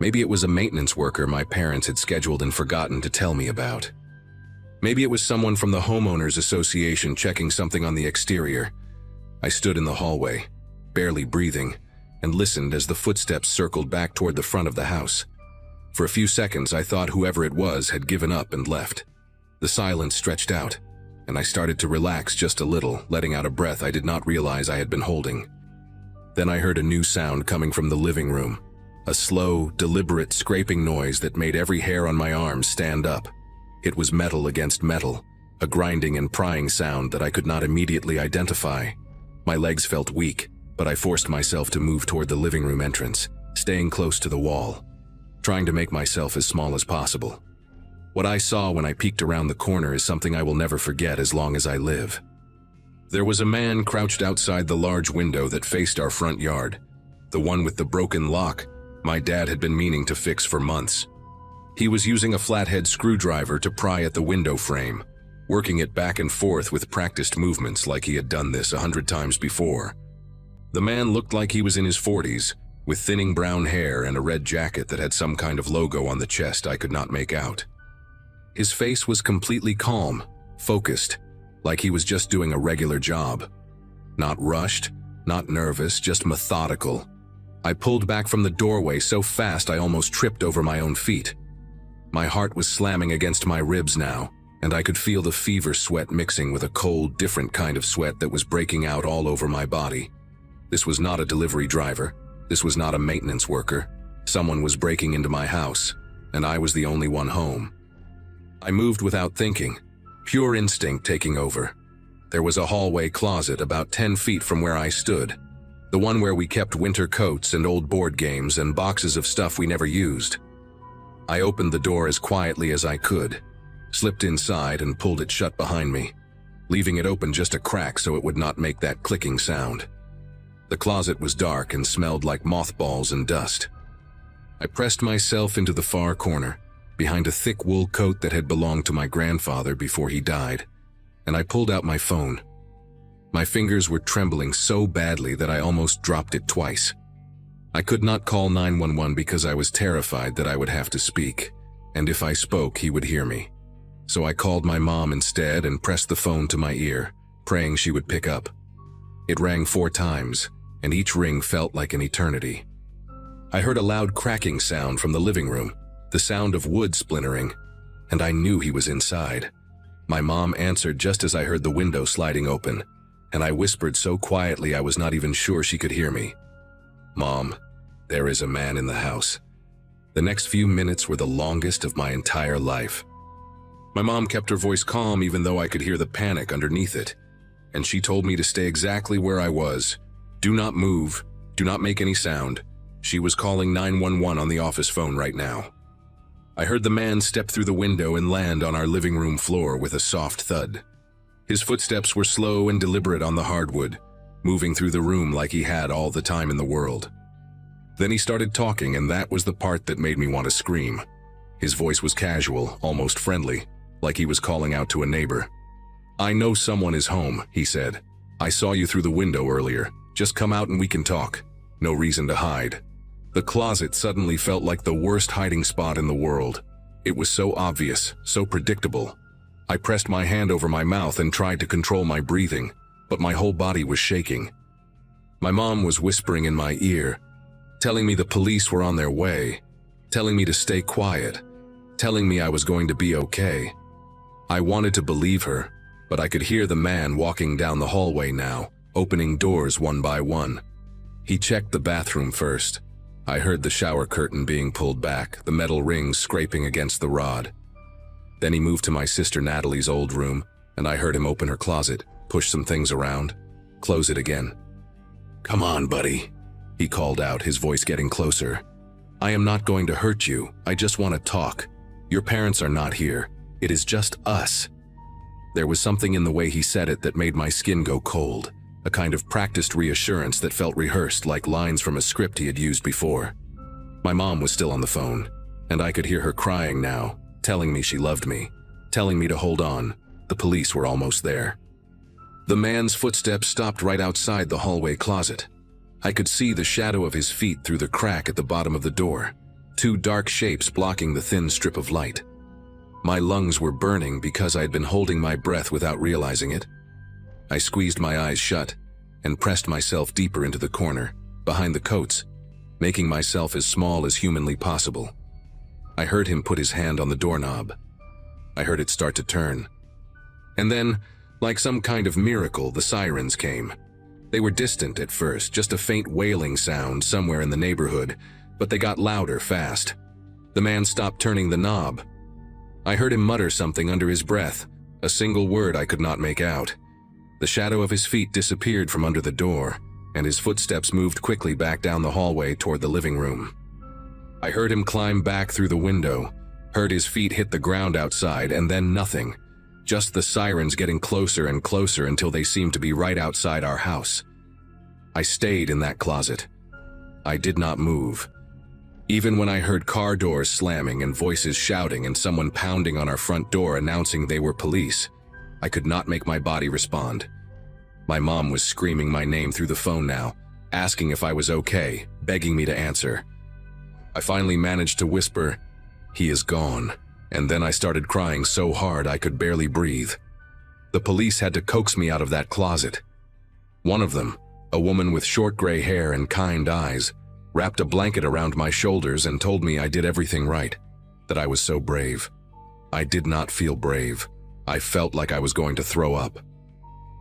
Maybe it was a maintenance worker my parents had scheduled and forgotten to tell me about. Maybe it was someone from the homeowners association checking something on the exterior. I stood in the hallway, barely breathing, and listened as the footsteps circled back toward the front of the house. For a few seconds, I thought whoever it was had given up and left. The silence stretched out, and I started to relax just a little, letting out a breath I did not realize I had been holding. Then I heard a new sound coming from the living room, a slow, deliberate scraping noise that made every hair on my arms stand up. It was metal against metal, a grinding and prying sound that I could not immediately identify. My legs felt weak, but I forced myself to move toward the living room entrance, staying close to the wall, trying to make myself as small as possible. What I saw when I peeked around the corner is something I will never forget as long as I live. There was a man crouched outside the large window that faced our front yard, the one with the broken lock my dad had been meaning to fix for months. He was using a flathead screwdriver to pry at the window frame, working it back and forth with practiced movements like he had done this 100 times before. The man looked like he was in his 40s, with thinning brown hair and a red jacket that had some kind of logo on the chest I could not make out. His face was completely calm, focused, like he was just doing a regular job. Not rushed, not nervous, just methodical. I pulled back from the doorway so fast I almost tripped over my own feet. My heart was slamming against my ribs now, and I could feel the fever sweat mixing with a cold, different kind of sweat that was breaking out all over my body. This was not a delivery driver. This was not a maintenance worker. Someone was breaking into my house, and I was the only one home. I moved without thinking, pure instinct taking over. There was a hallway closet about 10 feet from where I stood, the one where we kept winter coats and old board games and boxes of stuff we never used. I opened the door as quietly as I could, slipped inside and pulled it shut behind me, leaving it open just a crack so it would not make that clicking sound. The closet was dark and smelled like mothballs and dust. I pressed myself into the far corner, behind a thick wool coat that had belonged to my grandfather before he died, and I pulled out my phone. My fingers were trembling so badly that I almost dropped it twice. I could not call 911 because I was terrified that I would have to speak, and if I spoke, he would hear me. So I called my mom instead and pressed the phone to my ear, praying she would pick up. It rang 4 times, and each ring felt like an eternity. I heard a loud cracking sound from the living room, the sound of wood splintering, and I knew he was inside. My mom answered just as I heard the window sliding open, and I whispered so quietly I was not even sure she could hear me. "Mom, there is a man in the house." The next few minutes were the longest of my entire life. My mom kept her voice calm even though I could hear the panic underneath it, and she told me to stay exactly where I was. Do not move, do not make any sound. She was calling 911 on the office phone right now. I heard the man step through the window and land on our living room floor with a soft thud. His footsteps were slow and deliberate on the hardwood, moving through the room like he had all the time in the world. Then he started talking, and that was the part that made me want to scream. His voice was casual, almost friendly, like he was calling out to a neighbor. "I know someone is home," he said. "I saw you through the window earlier. Just come out and we can talk. No reason to hide." The closet suddenly felt like the worst hiding spot in the world. It was so obvious, so predictable. I pressed my hand over my mouth and tried to control my breathing, but my whole body was shaking. My mom was whispering in my ear, telling me the police were on their way, telling me to stay quiet, telling me I was going to be okay. I wanted to believe her, but I could hear the man walking down the hallway now, opening doors one by one. He checked the bathroom first. I heard the shower curtain being pulled back, the metal rings scraping against the rod. Then he moved to my sister Natalie's old room, and I heard him open her closet, push some things around, close it again. "Come on, buddy," he called out, his voice getting closer. "I am not going to hurt you. I just want to talk. Your parents are not here. It is just us." There was something in the way he said it that made my skin go cold, a kind of practiced reassurance that felt rehearsed, like lines from a script he had used before. My mom was still on the phone, and I could hear her crying now, telling me she loved me, telling me to hold on. The police were almost there. The man's footsteps stopped right outside the hallway closet. I could see the shadow of his feet through the crack at the bottom of the door, 2 dark shapes blocking the thin strip of light. My lungs were burning because I had been holding my breath without realizing it. I squeezed my eyes shut and pressed myself deeper into the corner, behind the coats, making myself as small as humanly possible. I heard him put his hand on the doorknob. I heard it start to turn. And then, like some kind of miracle, the sirens came. They were distant at first, just a faint wailing sound somewhere in the neighborhood, but they got louder fast. The man stopped turning the knob. I heard him mutter something under his breath, a single word I could not make out. The shadow of his feet disappeared from under the door, and his footsteps moved quickly back down the hallway toward the living room. I heard him climb back through the window, heard his feet hit the ground outside, and then nothing. Just the sirens getting closer and closer until they seemed to be right outside our house. I stayed in that closet. I did not move. Even when I heard car doors slamming and voices shouting and someone pounding on our front door announcing they were police, I could not make my body respond. My mom was screaming my name through the phone now, asking if I was okay, begging me to answer. I finally managed to whisper, "He is gone," and then I started crying so hard I could barely breathe. The police had to coax me out of that closet. One of them, a woman with short gray hair and kind eyes, wrapped a blanket around my shoulders and told me I did everything right, that I was so brave. I did not feel brave. I felt like I was going to throw up.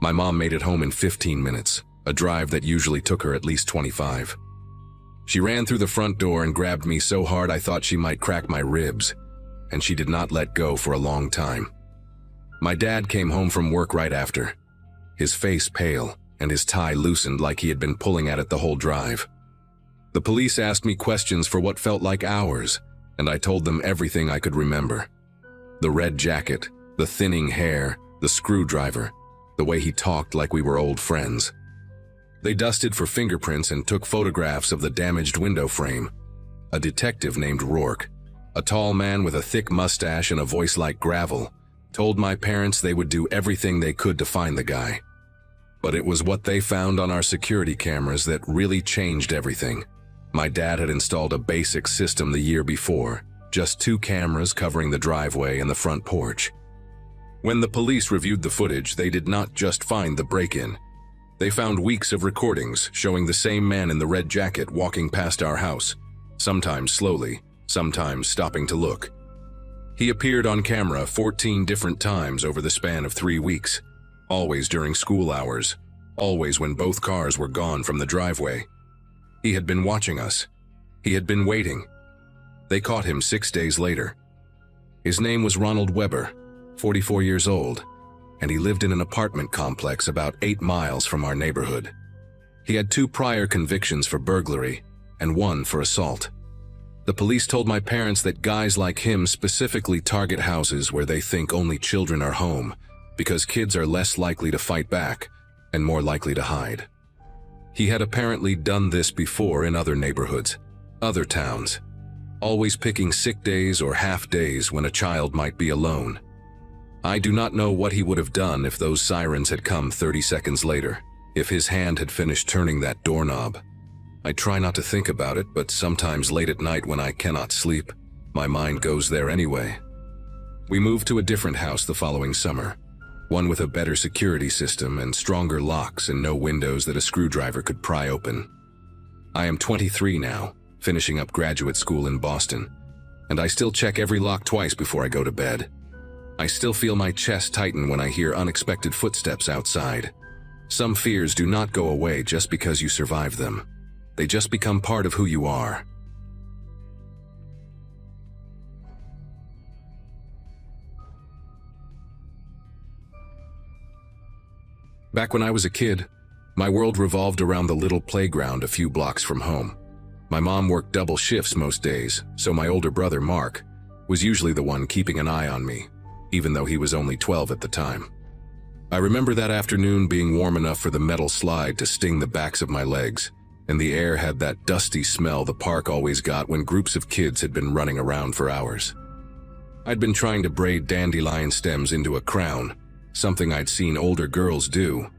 My mom made it home in 15 minutes, a drive that usually took her at least 25. She ran through the front door and grabbed me so hard I thought she might crack my ribs, and she did not let go for a long time. My dad came home from work right after, his face pale and his tie loosened like he had been pulling at it the whole drive. The police asked me questions for what felt like hours, and I told them everything I could remember. The red jacket, the thinning hair, the screwdriver, the way he talked like we were old friends. They dusted for fingerprints and took photographs of the damaged window frame. A detective named Rourke, a tall man with a thick mustache and a voice like gravel, told my parents they would do everything they could to find the guy. But it was what they found on our security cameras that really changed everything. My dad had installed a basic system the year before, just 2 cameras covering the driveway and the front porch. When the police reviewed the footage, they did not just find the break-in. They found weeks of recordings showing the same man in the red jacket walking past our house, sometimes slowly, sometimes stopping to look. He appeared on camera 14 different times over the span of 3 weeks, always during school hours, always when both cars were gone from the driveway. He had been watching us. He had been waiting. They caught him 6 days later. His name was Ronald Weber, 44 years old, and he lived in an apartment complex about 8 miles from our neighborhood. He had 2 prior convictions for burglary and 1 for assault. The police told my parents that guys like him specifically target houses where they think only children are home, because kids are less likely to fight back and more likely to hide. He had apparently done this before in other neighborhoods, other towns, always picking sick days or half days when a child might be alone. I do not know what he would have done if those sirens had come 30 seconds later, if his hand had finished turning that doorknob. I try not to think about it, but sometimes late at night when I cannot sleep, my mind goes there anyway. We moved to a different house the following summer, one with a better security system and stronger locks and no windows that a screwdriver could pry open. I am 23 now, finishing up graduate school in Boston, and I still check every lock twice before I go to bed. I still feel my chest tighten when I hear unexpected footsteps outside. Some fears do not go away just because you survive them. They just become part of who you are. Back when I was a kid, my world revolved around the little playground a few blocks from home. My mom worked double shifts most days, so my older brother, Mark, was usually the one keeping an eye on me, even though he was only 12 at the time. I remember that afternoon being warm enough for the metal slide to sting the backs of my legs, and the air had that dusty smell the park always got when groups of kids had been running around for hours. I'd been trying to braid dandelion stems into a crown, something I'd seen older girls do,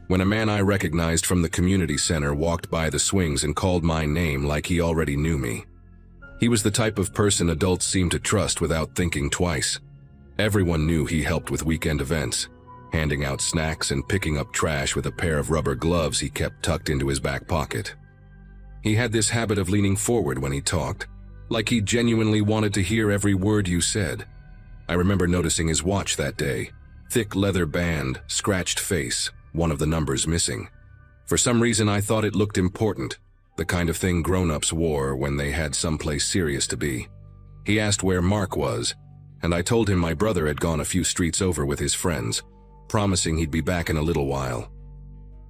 when a man I recognized from the community center walked by the swings and called my name like he already knew me. He was the type of person adults seem to trust without thinking twice. Everyone knew he helped with weekend events, handing out snacks and picking up trash with a pair of rubber gloves he kept tucked into his back pocket. He had this habit of leaning forward when he talked, like he genuinely wanted to hear every word you said. I remember noticing his watch that day. Thick leather band, scratched face, one of the numbers missing. For some reason I thought it looked important, the kind of thing grown-ups wore when they had someplace serious to be. He asked where Mark was, and I told him my brother had gone a few streets over with his friends, promising he'd be back in a little while.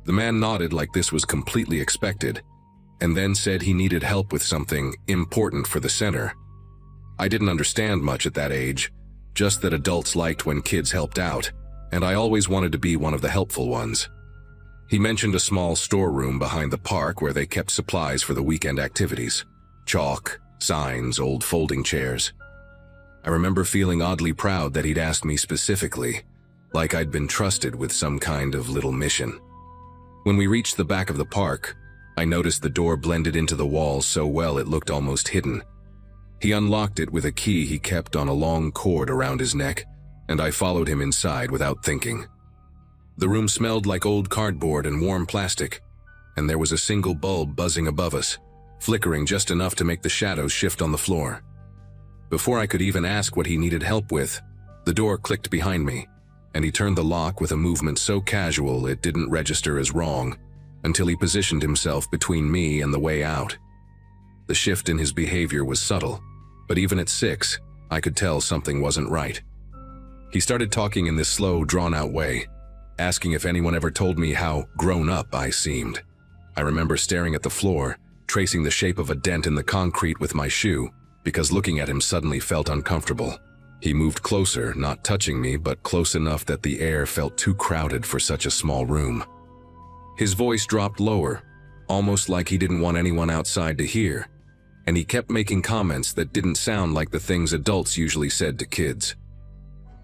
The man nodded like this was completely expected, and then said he needed help with something important for the center. I didn't understand much at that age, just that adults liked when kids helped out, and I always wanted to be one of the helpful ones. He mentioned a small storeroom behind the park where they kept supplies for the weekend activities. Chalk, signs, old folding chairs. I remember feeling oddly proud that he'd asked me specifically, like I'd been trusted with some kind of little mission. When we reached the back of the park, I noticed the door blended into the walls so well it looked almost hidden. He unlocked it with a key he kept on a long cord around his neck, and I followed him inside without thinking. The room smelled like old cardboard and warm plastic, and there was a single bulb buzzing above us, flickering just enough to make the shadows shift on the floor. Before I could even ask what he needed help with, the door clicked behind me, and he turned the lock with a movement so casual it didn't register as wrong until he positioned himself between me and the way out. The shift in his behavior was subtle, but even at 6, I could tell something wasn't right. He started talking in this slow, drawn-out way, asking if anyone ever told me how grown up I seemed. I remember staring at the floor, tracing the shape of a dent in the concrete with my shoe, because looking at him suddenly felt uncomfortable. He moved closer, not touching me, but close enough that the air felt too crowded for such a small room. His voice dropped lower, almost like he didn't want anyone outside to hear, and he kept making comments that didn't sound like the things adults usually said to kids.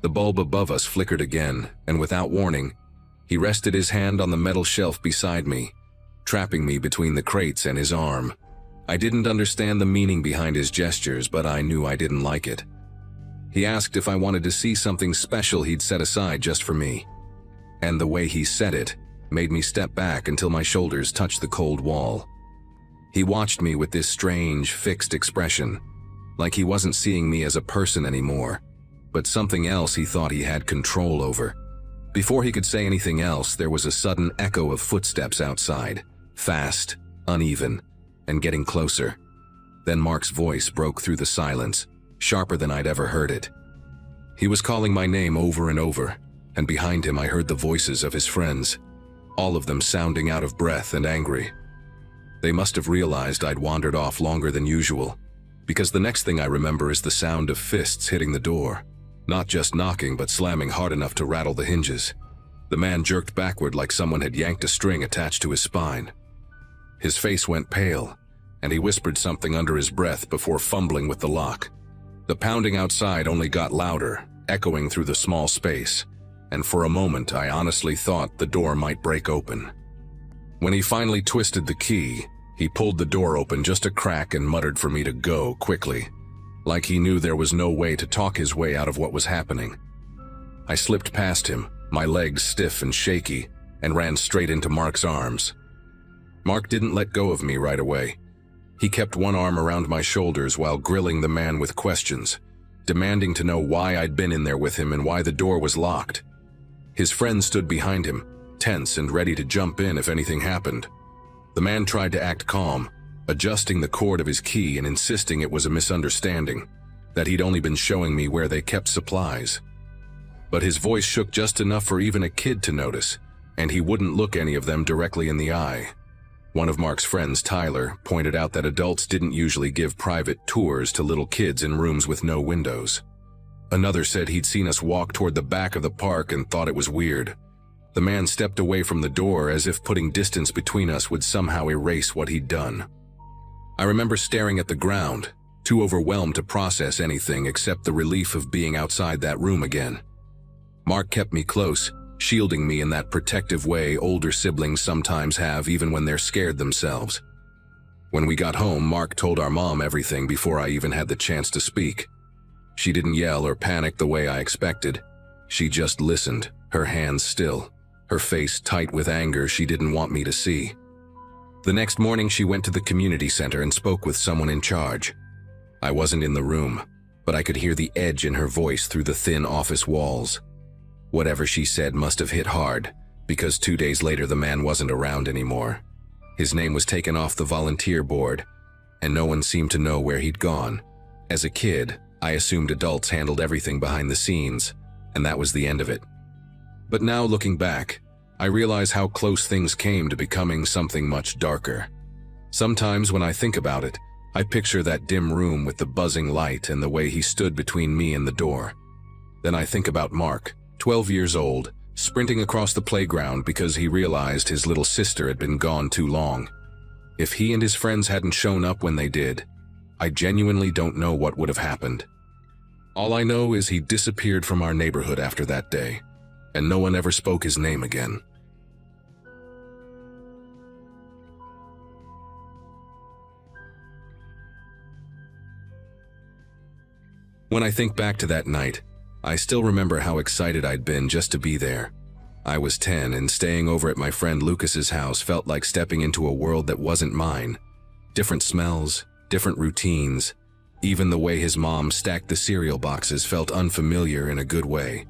The bulb above us flickered again, and without warning, he rested his hand on the metal shelf beside me, trapping me between the crates and his arm. I didn't understand the meaning behind his gestures, but I knew I didn't like it. He asked if I wanted to see something special he'd set aside just for me, and the way he said it made me step back until my shoulders touched the cold wall. He watched me with this strange, fixed expression, like he wasn't seeing me as a person anymore, but something else he thought he had control over. Before he could say anything else, there was a sudden echo of footsteps outside, fast, uneven, and getting closer. Then Mark's voice broke through the silence, sharper than I'd ever heard it. He was calling my name over and over, and behind him I heard the voices of his friends, all of them sounding out of breath and angry. They must have realized I'd wandered off longer than usual, because the next thing I remember is the sound of fists hitting the door, not just knocking but slamming hard enough to rattle the hinges. The man jerked backward like someone had yanked a string attached to his spine. His face went pale, and he whispered something under his breath before fumbling with the lock. The pounding outside only got louder, echoing through the small space, and for a moment I honestly thought the door might break open. When he finally twisted the key, he pulled the door open just a crack and muttered for me to go quickly, like he knew there was no way to talk his way out of what was happening. I slipped past him, my legs stiff and shaky, and ran straight into Mark's arms. Mark didn't let go of me right away. He kept one arm around my shoulders while grilling the man with questions, demanding to know why I'd been in there with him and why the door was locked. His friend stood behind him, tense and ready to jump in if anything happened. The man tried to act calm, adjusting the cord of his key and insisting it was a misunderstanding, that he'd only been showing me where they kept supplies. But his voice shook just enough for even a kid to notice, and he wouldn't look any of them directly in the eye. One of Mark's friends, Tyler, pointed out that adults didn't usually give private tours to little kids in rooms with no windows. Another said he'd seen us walk toward the back of the park and thought it was weird. The man stepped away from the door as if putting distance between us would somehow erase what he'd done. I remember staring at the ground, too overwhelmed to process anything except the relief of being outside that room again. Mark kept me close, shielding me in that protective way older siblings sometimes have even when they're scared themselves. When we got home, Mark told our mom everything before I even had the chance to speak. She didn't yell or panic the way I expected. She just listened, her hands still, her face tight with anger she didn't want me to see. The next morning she went to the community center and spoke with someone in charge. I wasn't in the room, but I could hear the edge in her voice through the thin office walls. Whatever she said must have hit hard, because 2 days later the man wasn't around anymore. His name was taken off the volunteer board, and no one seemed to know where he'd gone. As a kid, I assumed adults handled everything behind the scenes, and that was the end of it. But now looking back, I realize how close things came to becoming something much darker. Sometimes when I think about it, I picture that dim room with the buzzing light and the way he stood between me and the door. Then I think about Mark, 12 years old, sprinting across the playground because he realized his little sister had been gone too long. If he and his friends hadn't shown up when they did, I genuinely don't know what would have happened. All I know is he disappeared from our neighborhood after that day, and no one ever spoke his name again. When I think back to that night, I still remember how excited I'd been just to be there. I was 10, and staying over at my friend Lucas's house felt like stepping into a world that wasn't mine. Different smells, different routines. Even the way his mom stacked the cereal boxes felt unfamiliar in a good way.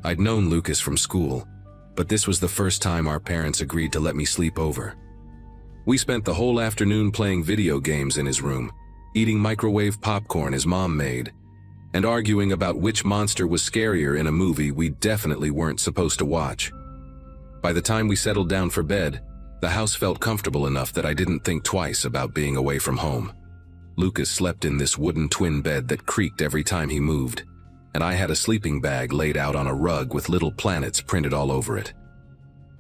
I'd known Lucas from school, but this was the first time our parents agreed to let me sleep over. We spent the whole afternoon playing video games in his room, eating microwave popcorn his mom made, and arguing about which monster was scarier in a movie we definitely weren't supposed to watch. By the time we settled down for bed, the house felt comfortable enough that I didn't think twice about being away from home. Lucas slept in this wooden twin bed that creaked every time he moved, and I had a sleeping bag laid out on a rug with little planets printed all over it.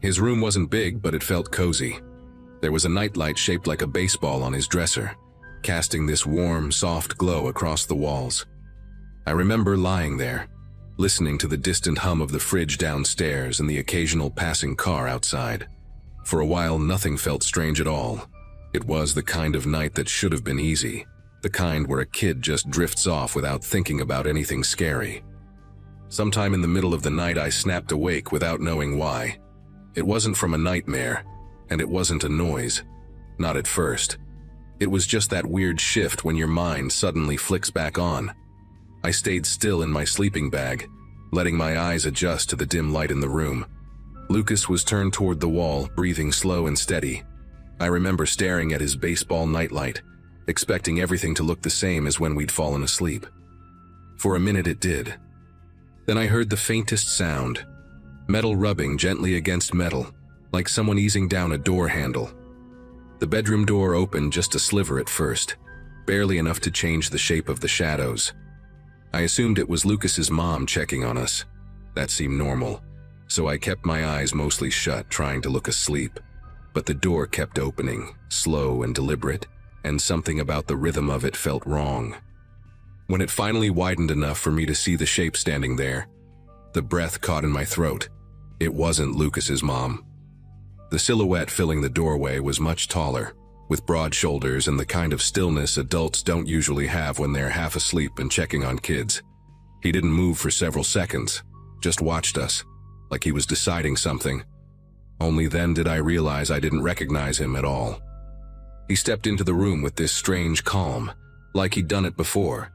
His room wasn't big, but it felt cozy. There was a nightlight shaped like a baseball on his dresser, casting this warm, soft glow across the walls. I remember lying there, listening to the distant hum of the fridge downstairs and the occasional passing car outside. For a while, nothing felt strange at all. It was the kind of night that should have been easy, the kind where a kid just drifts off without thinking about anything scary. Sometime in the middle of the night, I snapped awake without knowing why. It wasn't from a nightmare, and it wasn't a noise. Not at first. It was just that weird shift when your mind suddenly flicks back on. I stayed still in my sleeping bag, letting my eyes adjust to the dim light in the room. Lucas was turned toward the wall, breathing slow and steady. I remember staring at his baseball nightlight, expecting everything to look the same as when we'd fallen asleep. For a minute it did. Then I heard the faintest sound, metal rubbing gently against metal, like someone easing down a door handle. The bedroom door opened just a sliver at first, barely enough to change the shape of the shadows. I assumed it was Lucas's mom checking on us. That seemed normal, so I kept my eyes mostly shut, trying to look asleep. But the door kept opening, slow and deliberate, and something about the rhythm of it felt wrong. When it finally widened enough for me to see the shape standing there, the breath caught in my throat. It wasn't Lucas's mom. The silhouette filling the doorway was much taller, with broad shoulders and the kind of stillness adults don't usually have when they're half asleep and checking on kids. He didn't move for several seconds, just watched us, like he was deciding something. Only then did I realize I didn't recognize him at all. He stepped into the room with this strange calm, like he'd done it before.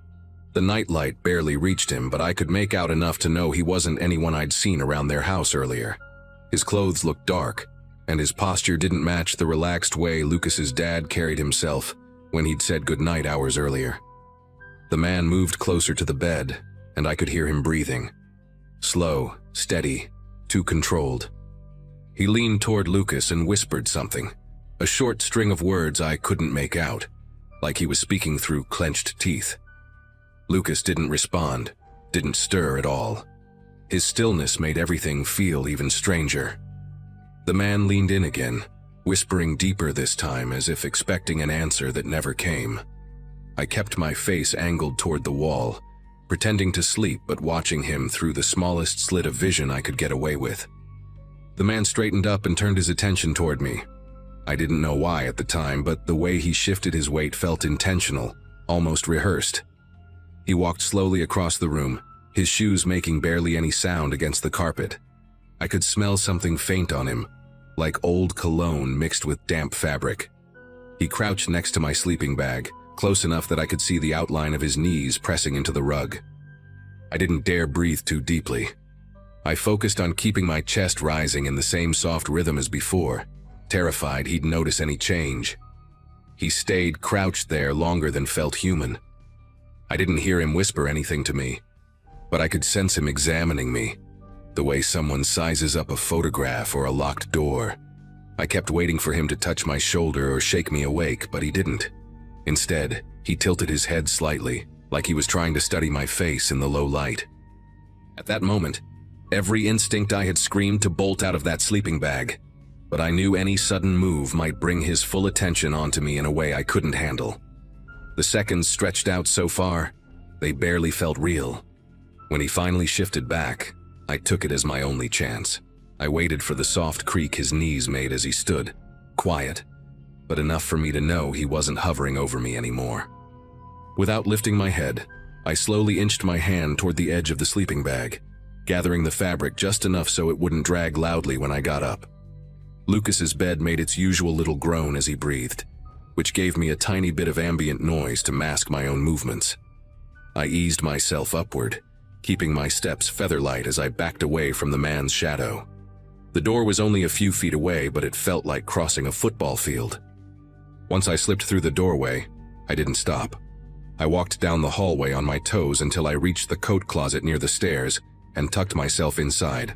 The nightlight barely reached him, but I could make out enough to know he wasn't anyone I'd seen around their house earlier. His clothes looked dark, and his posture didn't match the relaxed way Lucas's dad carried himself when he'd said goodnight hours earlier. The man moved closer to the bed, and I could hear him breathing. Slow, steady, too controlled. He leaned toward Lucas and whispered something, a short string of words I couldn't make out, like he was speaking through clenched teeth. Lucas didn't respond, didn't stir at all. His stillness made everything feel even stranger. The man leaned in again, whispering deeper this time, as if expecting an answer that never came. I kept my face angled toward the wall, pretending to sleep but watching him through the smallest slit of vision I could get away with. The man straightened up and turned his attention toward me. I didn't know why at the time, but the way he shifted his weight felt intentional, almost rehearsed. He walked slowly across the room, his shoes making barely any sound against the carpet. I could smell something faint on him, like old cologne mixed with damp fabric. He crouched next to my sleeping bag, close enough that I could see the outline of his knees pressing into the rug. I didn't dare breathe too deeply. I focused on keeping my chest rising in the same soft rhythm as before, terrified he'd notice any change. He stayed crouched there longer than felt human. I didn't hear him whisper anything to me, but I could sense him examining me, the way someone sizes up a photograph or a locked door. I kept waiting for him to touch my shoulder or shake me awake, but he didn't. Instead, he tilted his head slightly, like he was trying to study my face in the low light. At that moment, every instinct I had screamed to bolt out of that sleeping bag, but I knew any sudden move might bring his full attention onto me in a way I couldn't handle. The seconds stretched out so far, they barely felt real. When he finally shifted back, I took it as my only chance. I waited for the soft creak his knees made as he stood, quiet, but enough for me to know he wasn't hovering over me anymore. Without lifting my head, I slowly inched my hand toward the edge of the sleeping bag. gathering the fabric just enough so it wouldn't drag loudly when I got up. Lucas's bed made its usual little groan as he breathed, which gave me a tiny bit of ambient noise to mask my own movements. I eased myself upward, keeping my steps feather-light as I backed away from the man's shadow. The door was only a few feet away, but it felt like crossing a football field. Once I slipped through the doorway, I didn't stop. I walked down the hallway on my toes until I reached the coat closet near the stairs and tucked myself inside,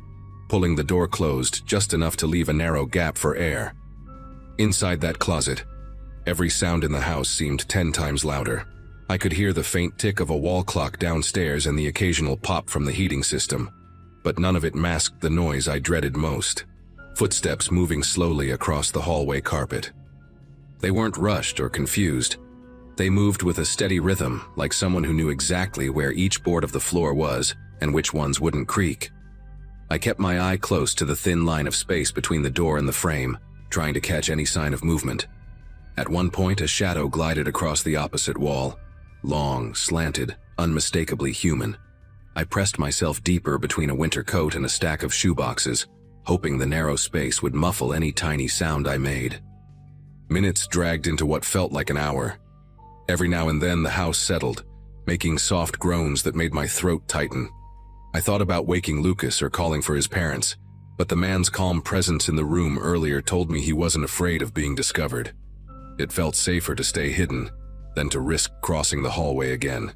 pulling the door closed just enough to leave a narrow gap for air. Inside that closet, every sound in the house seemed 10 times louder. I could hear the faint tick of a wall clock downstairs and the occasional pop from the heating system, but none of it masked the noise I dreaded most: footsteps moving slowly across the hallway carpet. They weren't rushed or confused. They moved with a steady rhythm, like someone who knew exactly where each board of the floor was and which ones wouldn't creak. I kept my eye close to the thin line of space between the door and the frame, trying to catch any sign of movement. At one point, a shadow glided across the opposite wall, long, slanted, unmistakably human. I pressed myself deeper between a winter coat and a stack of shoeboxes, hoping the narrow space would muffle any tiny sound I made. Minutes dragged into what felt like an hour. Every now and then the house settled, making soft groans that made my throat tighten. I thought about waking Lucas or calling for his parents, but the man's calm presence in the room earlier told me he wasn't afraid of being discovered. It felt safer to stay hidden than to risk crossing the hallway again.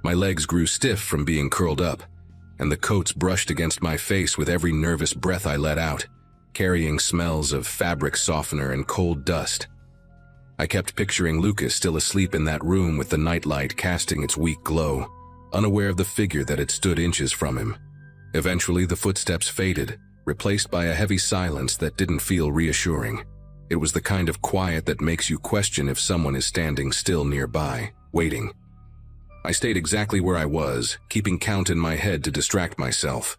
My legs grew stiff from being curled up, and the coats brushed against my face with every nervous breath I let out, carrying smells of fabric softener and cold dust. I kept picturing Lucas still asleep in that room with the nightlight casting its weak glow, unaware of the figure that had stood inches from him. Eventually, the footsteps faded, replaced by a heavy silence that didn't feel reassuring. It was the kind of quiet that makes you question if someone is standing still nearby, waiting. I stayed exactly where I was, keeping count in my head to distract myself.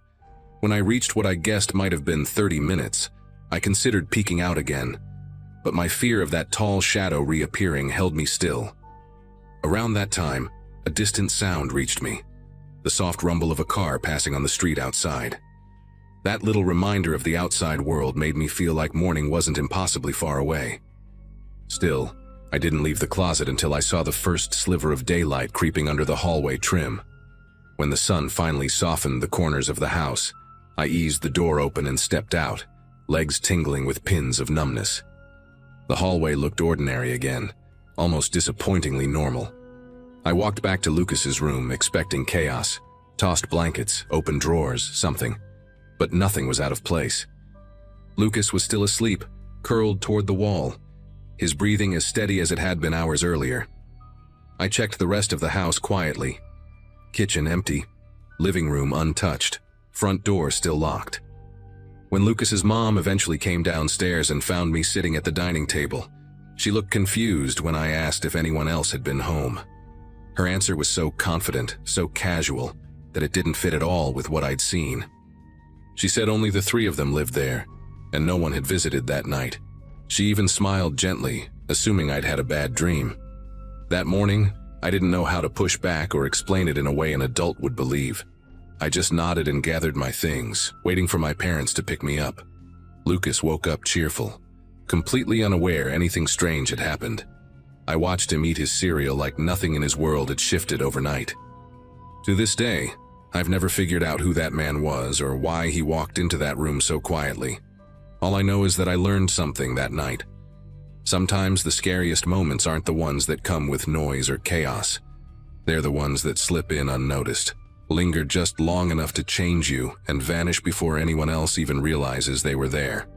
When I reached what I guessed might have been 30 minutes, I considered peeking out again, but my fear of that tall shadow reappearing held me still. Around that time, a distant sound reached me, the soft rumble of a car passing on the street outside. That little reminder of the outside world made me feel like morning wasn't impossibly far away. Still, I didn't leave the closet until I saw the first sliver of daylight creeping under the hallway trim. When the sun finally softened the corners of the house, I eased the door open and stepped out, legs tingling with pins of numbness. The hallway looked ordinary again, almost disappointingly normal. I walked back to Lucas's room, expecting chaos, tossed blankets, open drawers, something. But nothing was out of place. Lucas was still asleep, curled toward the wall, his breathing as steady as it had been hours earlier. I checked the rest of the house quietly. Kitchen empty, living room untouched, front door still locked. When Lucas's mom eventually came downstairs and found me sitting at the dining table, she looked confused when I asked if anyone else had been home. Her answer was so confident, so casual, that it didn't fit at all with what I'd seen. She said only the 3 of them lived there, and no one had visited that night. She even smiled gently, assuming I'd had a bad dream. That morning, I didn't know how to push back or explain it in a way an adult would believe. I just nodded and gathered my things, waiting for my parents to pick me up. Lucas woke up cheerful, completely unaware anything strange had happened. I watched him eat his cereal like nothing in his world had shifted overnight. To this day, I've never figured out who that man was or why he walked into that room so quietly. All I know is that I learned something that night. Sometimes the scariest moments aren't the ones that come with noise or chaos. They're the ones that slip in unnoticed, linger just long enough to change you, and vanish before anyone else even realizes they were there.